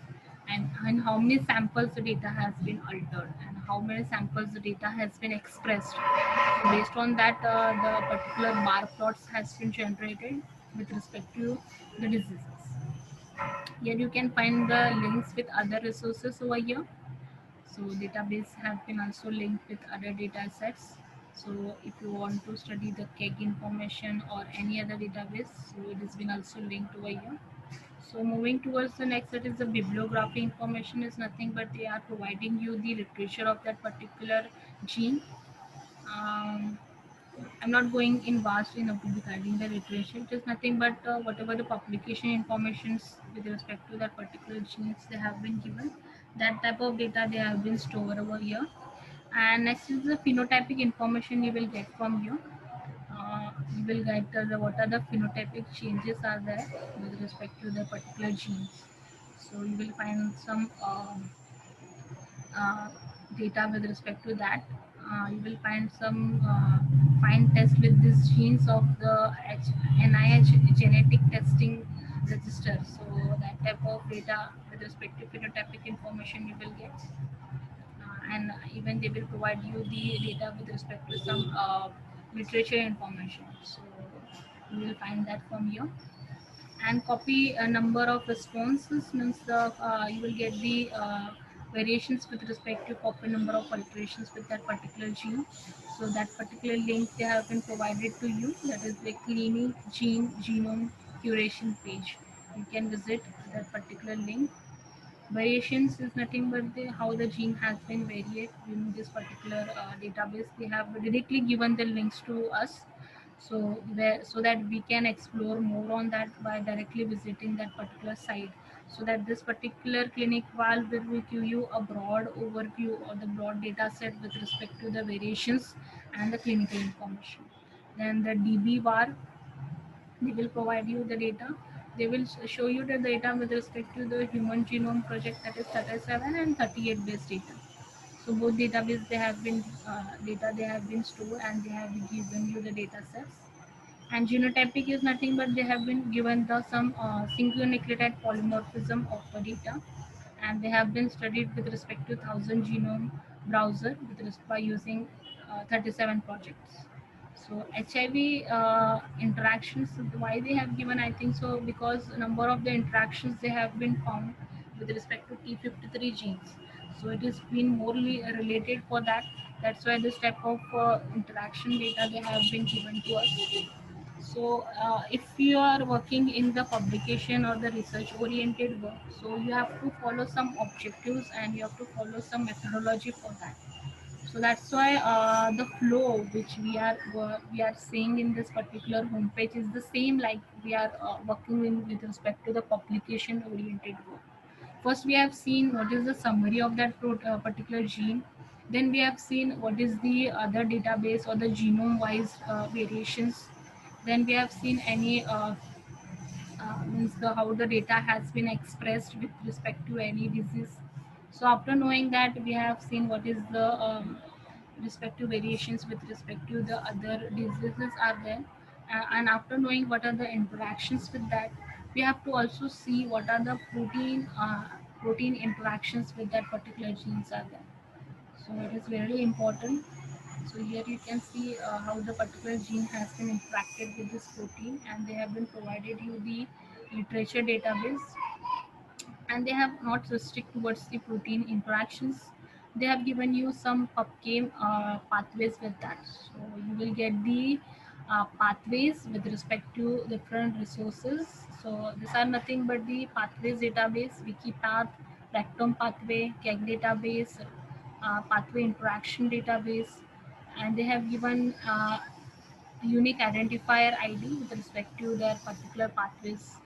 and how many samples the data has been altered, and how many samples the data has been expressed. So based on that, the particular bar plots has been generated with respect to the diseases. Here you can find the links with other resources over here. So database have been also linked with other data sets. So if you want to study the KEGG information or any other database, so it has been also linked over here. So moving towards the next, that is the bibliography information, is nothing but they are providing you the literature of that particular gene. Um, I'm not going in vast enough regarding the literature. It is nothing but whatever the publication informations with respect to that particular genes they have been given. That type of data they have been stored over here. And next is the phenotypic information you will get from here. You will get what are the phenotypic changes are there with respect to the particular genes. So you will find some uh, data with respect to that. You will find some find test with these genes of the NIH genetic testing register. So that type of data with respect to phenotypic information you will get, and even they will provide you the data with respect to some literature information. So you will find that from here, and copy a number of responses means the you will get the variations with respect to copy number of alterations with that particular gene. So that particular link they have been provided to you, that is the clinic gene genome curation page. You can visit that particular link. Variations is nothing but how the gene has been varied in this particular database. They have directly given the links to us, so so that we can explore more on that by directly visiting that particular site. So that this particular clinic val will give you a broad overview or the broad data set with respect to the variations and the clinical information. Then the DB they will provide you the data. They will show you the data with respect to the human genome project, that is 37 and 38 base data. So both database they have been data they have been stored, and they have given you the data sets. And genotypic is nothing but they have been given the some single nucleotide polymorphism of the data, and they have been studied with respect to 1000 genome browser with by using 37 projects. So HIV interactions, why they have given, I think so because number of the interactions they have been found with respect to T53 genes. So it is been morely related for that. That's why this type of interaction data they have been given to us. So if you are working in the publication or the research oriented work, so you have to follow some objectives and you have to follow some methodology for that. So that's why the flow which we are seeing in this particular homepage is the same like we are working in with respect to the publication oriented work. First, we have seen what is the summary of that particular gene. Then we have seen what is the other database or the genome-wise variations. Then we have seen any means how the data has been expressed with respect to any disease. So after knowing that, we have seen what is the respective variations with respect to the other diseases are there. And after knowing what are the interactions with that, we have to also see what are the protein interactions with that particular genes are there. So it is very important. So here you can see how the particular gene has been interacted with this protein, and they have been provided you the literature database, and they have not restrict towards the protein interactions. They have given you some PubChem pathways with that. So you will get the pathways with respect to different resources. So these are nothing but the pathways database, Wikipath, Rectome pathway, KEGG database, pathway interaction database, and they have given unique identifier ID with respect to their particular pathways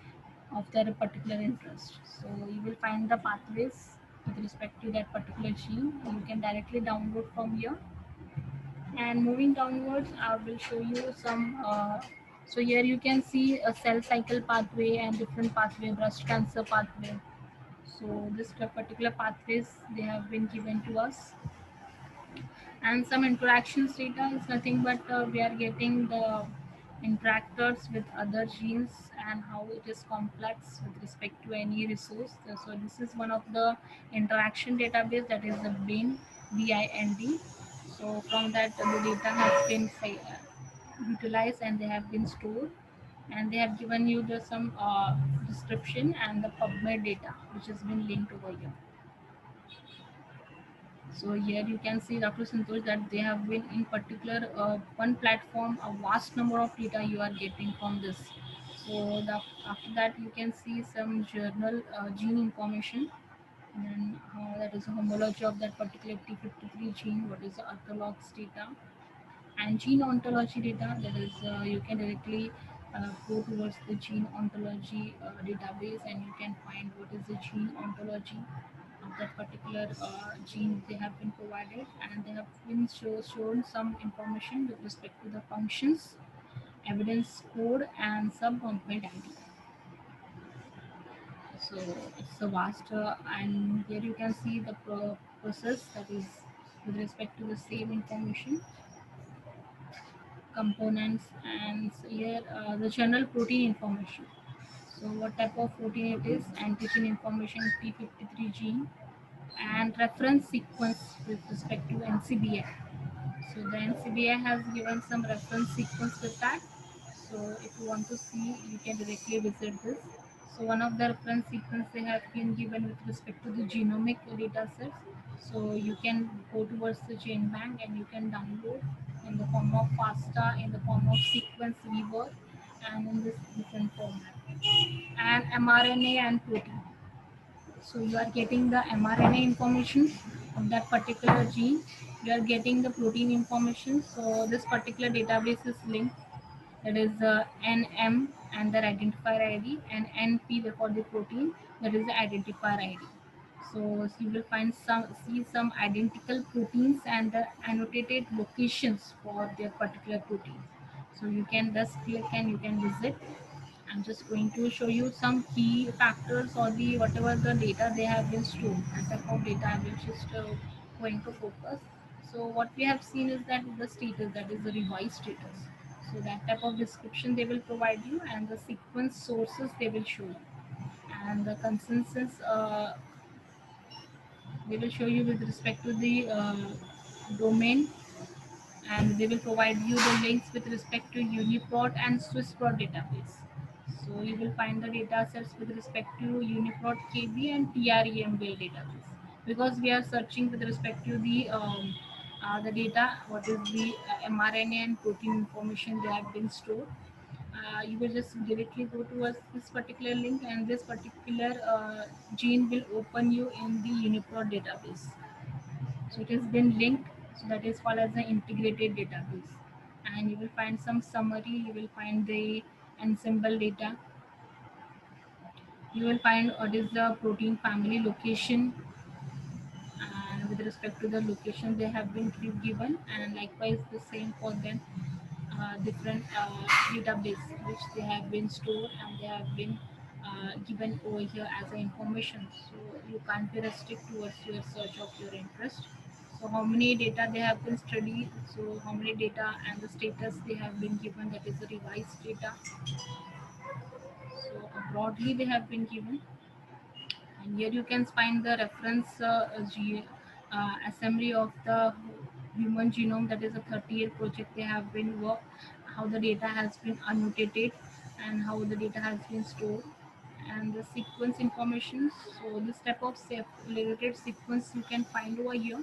of their particular interest. So you will find the pathways with respect to that particular gene. You can directly download from here. And moving downwards, I will show you some. So here you can see a cell cycle pathway and different pathway, breast cancer pathway. So this particular pathways they have been given to us, and some interactions data is nothing but we are getting the interactors with other genes and how it is complex with respect to any resource. So this is one of the interaction database, that is the BIND. So from that the data has been utilized and they have been stored, and they have given you the some description and the PubMed data which has been linked over here. So here you can see, Dr. Santosh, that they have been in particular one platform, a vast number of data you are getting from this. So after that you can see some journal gene information, and then that is a homology of that particular T53 gene, what is the orthologs data, and gene ontology data, that is you can directly go towards the gene ontology database and you can find what is the gene ontology of that particular gene they have been provided, and they have been shown some information with respect to the functions, evidence code, and subcomponent ID. So it's a vast and here you can see the process, that is with respect to the same information, components, and here the general protein information. So what type of protein it is, antigen information, P53 gene, and reference sequence with respect to NCBI. So the NCBI has given some reference sequence with that. So if you want to see, you can directly visit this. So one of the reference sequence they have been given with respect to the genomic data sets. So you can go towards the gene bank and you can download in the form of FASTA, in the form of sequence viewer, and in this different format. And mRNA and protein. So you are getting the mRNA information of that particular gene. You are getting the protein information. So this particular database is linked, that is NM and their identifier ID, and NP for the protein, that is the identifier ID. So you will find some identical proteins and the annotated locations for their particular protein. So you can just click and you can visit. I'm just going to show you some key factors or the whatever the data they have been stored. That type of data I will just going to focus. So what we have seen is that the status, that is the revised status. So that type of description they will provide you, and the sequence sources they will show you, and the consensus they will show you with respect to the domain, and they will provide you the links with respect to UniProt and SwissProt database. So you will find the data sets with respect to UniProt KB and TREMBL database, because we are searching with respect to the data, what is the mRNA and protein information they have been stored. You will just directly go towards this particular link, and this particular gene will open you in the UniProt database. So it has been linked, so that is called as the integrated database. And you will find some summary, you will find the ensemble data, you will find what is the protein family location, and with respect to the location they have been given, and likewise the same for them different database which they have been stored and they have been given over here as a information. So you can't be restrict towards your search of your interest. So how many data they have been studied, so how many data and the status they have been given, that is the revised data. So broadly they have been given, and here you can find the reference assembly of the human genome, that is a 30-year project they have been work, how the data has been annotated and how the data has been stored, and the sequence information. So this type of related sequence you can find over here.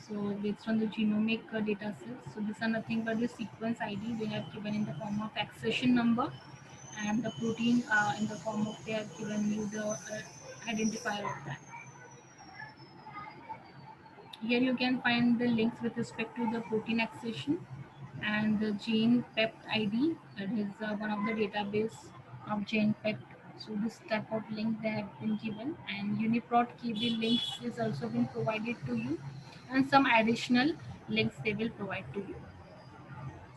So based on the genomic data sets, so these are nothing but the sequence ID they have given in the form of accession number, and the protein in the form of they have given you the identifier of that. Here you can find the links with respect to the protein accession and the gene pept ID. That is one of the database of gene pept. So this type of link they have been given, and Uniprot KB links is also been provided to you, and some additional links they will provide to you.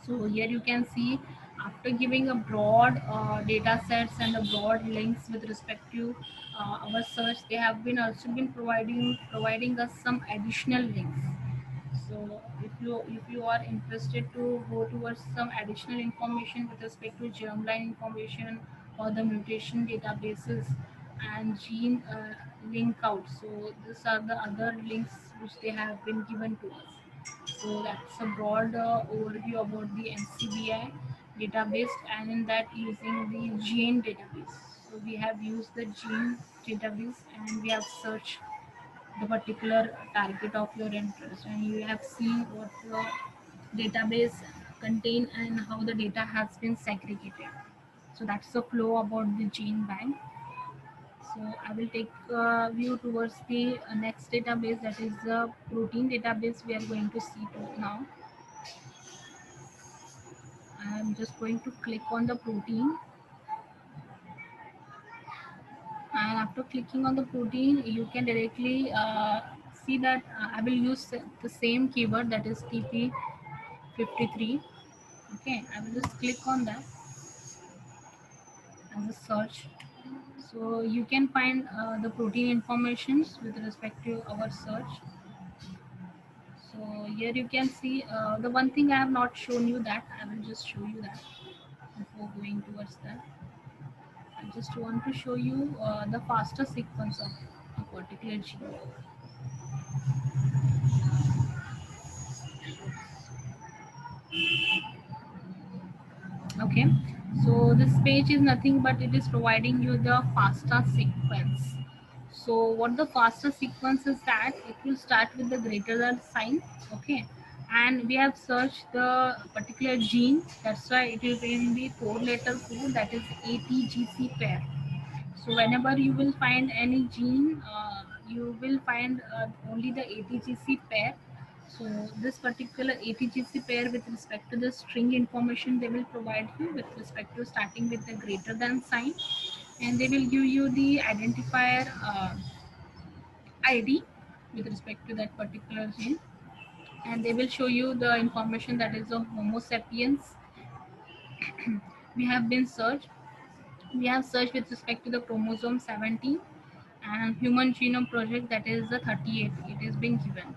So here you can see, after giving a broad data sets and the broad links with respect to our search, they have been also been providing us some additional links. So if you are interested to go towards some additional information with respect to germline information or the mutation databases and gene link out, so these are the other links which they have been given to us. So that's a broad overview about the NCBI database, and in that using the gene database. So we have used the gene database and we have searched the particular target of your interest, and you have seen what the database contain and how the data has been segregated. So that's the flow about the gene bank. So I will take you towards the next database, that is the protein database we are going to see now. I'm just going to click on the protein, and after clicking on the protein you can directly see that I will use the same keyword, that is TP53. Okay, I will just click on that as a search. So you can find the protein informations with respect to our search. So here you can see the one thing I have not shown you, that I will just show you that before going towards that. I just want to show you the faster sequence of a particular gene. Okay, so this page is nothing but it is providing you the FASTA sequence. So what the FASTA sequence is, that it will start with the greater than sign. Okay, and we have searched the particular gene, that's why it is in the 4-letter code, that is ATGC pair. So whenever you will find any gene, you will find only the ATGC pair. So this particular ATGC pair with respect to the string information they will provide you with respect to starting with the greater than sign, and they will give you the identifier ID with respect to that particular gene, and they will show you the information that is of Homo sapiens. We have been searched. We have searched with respect to the chromosome 17, and human genome project, that is the 38, it is being given,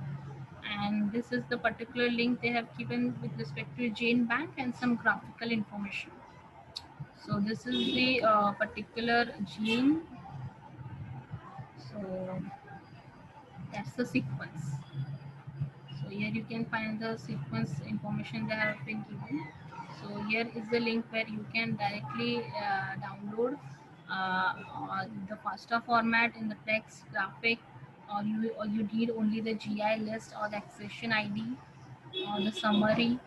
and this is the particular link they have given with respect to gene bank and some graphical information. So this is the particular gene. So that's the sequence. So here you can find the sequence information that have been given. So here is the link where you can directly download the FASTA format in the text, graphic, or you need only the GI list or the accession ID or the summary.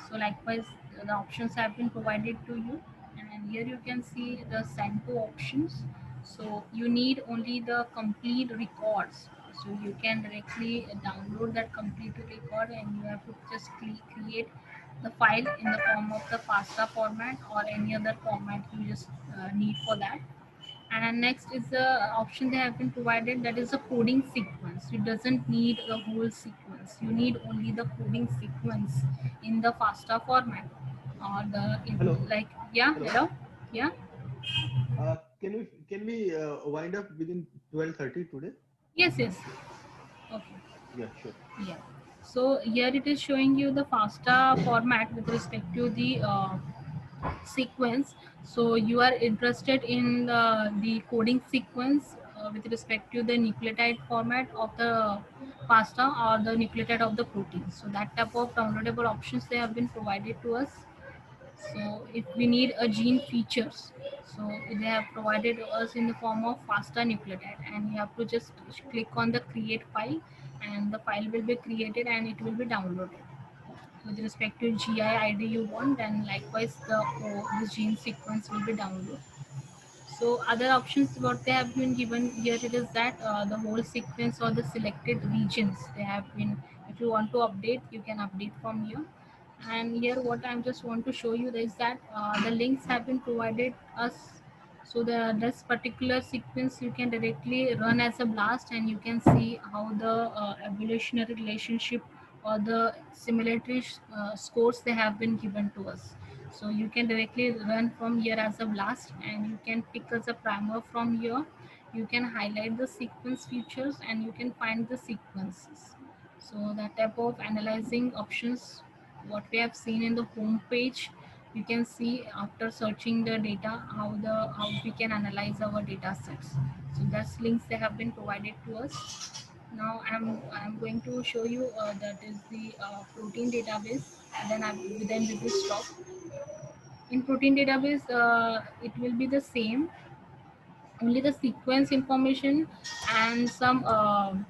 So likewise, the options have been provided to you, and here you can see the send to options. So you need only the complete records. So you can directly download that complete record, and you have to just create the file in the form of the FASTA format or any other format you just need for that. And next is the option they have been provided, that is a coding sequence. You doesn't need the whole sequence, you need only the coding sequence in the FASTA format or the in, Hello, like, yeah, hello. hello, yeah, Can we wind up within 12:30 today? yes, yes, okay, Yeah, sure. yeah. So here it is showing you the FASTA format with respect to the sequence. So you are interested in the coding sequence with respect to the nucleotide format of the pasta or the nucleotide of the protein. So that type of downloadable options they have been provided to us. So if we need a gene features, so they have provided us in the form of FASTA nucleotide, and you have to just click on the create file, and the file will be created and it will be downloaded with respect to GI ID you want, then likewise the gene sequence will be downloaded. So other options what they have been given here, it is that the whole sequence or the selected regions they have been, if you want to update you can update from here. And here what I just want to show you is that the links have been provided us. So the this particular sequence you can directly run as a blast, and you can see how the evolutionary relationship or the similarity scores they have been given to us. So you can directly run from here as a blast, and you can pick as a primer from here. You can highlight the sequence features and you can find the sequences. So that type of analyzing options what we have seen in the home page, you can see after searching the data how we can analyze our data sets. So that's links they have been provided to us. Now I'm going to show you that is the protein database, and then we will stop. In protein database it will be the same, only the sequence information and some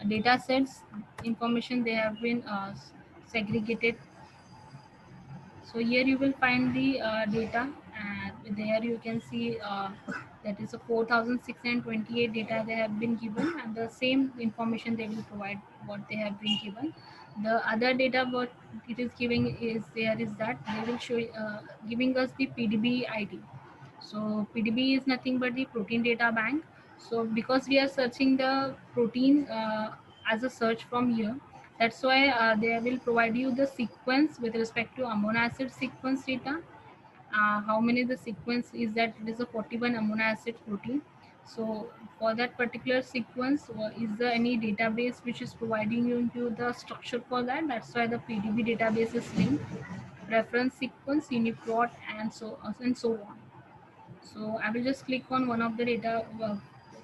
data sets information they have been segregated. So here you will find the data, and there you can see that is a 4,628 data they have been given, and the same information they will provide what they have been given. The other data what it is giving is there is that they will show giving us the PDB ID. So PDB is nothing but the protein data bank. So because we are searching the protein as a search from here, that's why they will provide you the sequence with respect to amino acid sequence data. How many the sequence is that? It is a 41 amino acid protein. So for that particular sequence, is there any database which is providing you into the structure for that? That's why the PDB database is linked. Reference sequence, UniProt, and so on. So I will just click on one of the data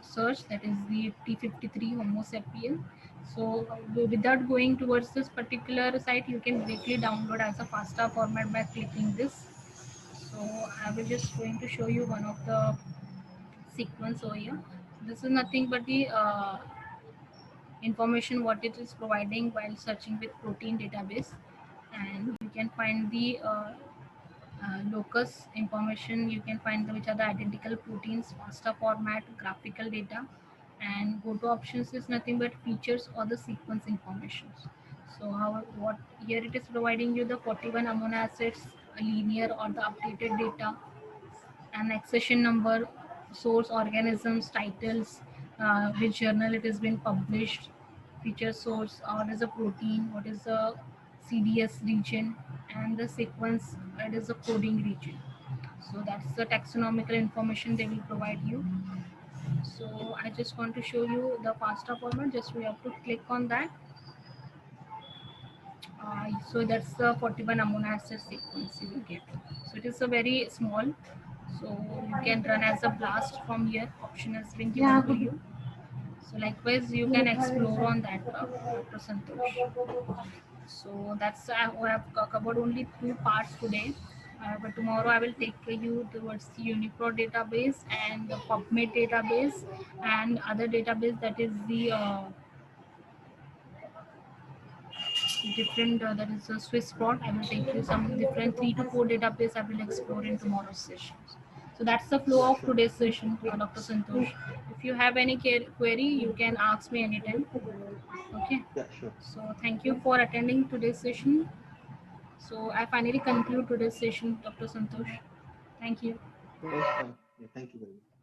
search, that is the T53 Homo sapien. So without going towards this particular site, you can directly download as a FASTA format by clicking this. So I will just going to show you one of the sequence over here. This is nothing but the information what it is providing while searching with protein database, and you can find the locus information. You can find which are the identical proteins, FASTA format, graphical data, and go to options is nothing but features or the sequence information. So how what here it is providing you the 41 amino acids, linear or the updated data, an accession number, source organisms, titles, which journal it has been published, feature source, what is a protein, what is the CDS region, and the sequence, that is the coding region. So that's the taxonomical information they will provide you. So I just want to show you the FASTA format. Just we have to click on that. So that's the 41 amino acid sequence you will get. So it is a very small. So you can run as a blast from here. Option has been given to you. So likewise, you can explore on that, Dr. Santosh. So that's I have covered only two parts today. But tomorrow I will take you towards the UniProt database and the PubMed database and other database, that is the different that is a Swiss prot. I will take you some different 3 to 4 database I will explore in tomorrow's sessions. So that's the flow Yeah, of sure. today's session, Dr. Santosh. If you have any query, you can ask me anytime. Okay. Yeah, sure. So thank you for attending today's session. So I finally conclude today's session, Dr. Santosh. Thank you. Okay, fine. Yeah, thank you very much.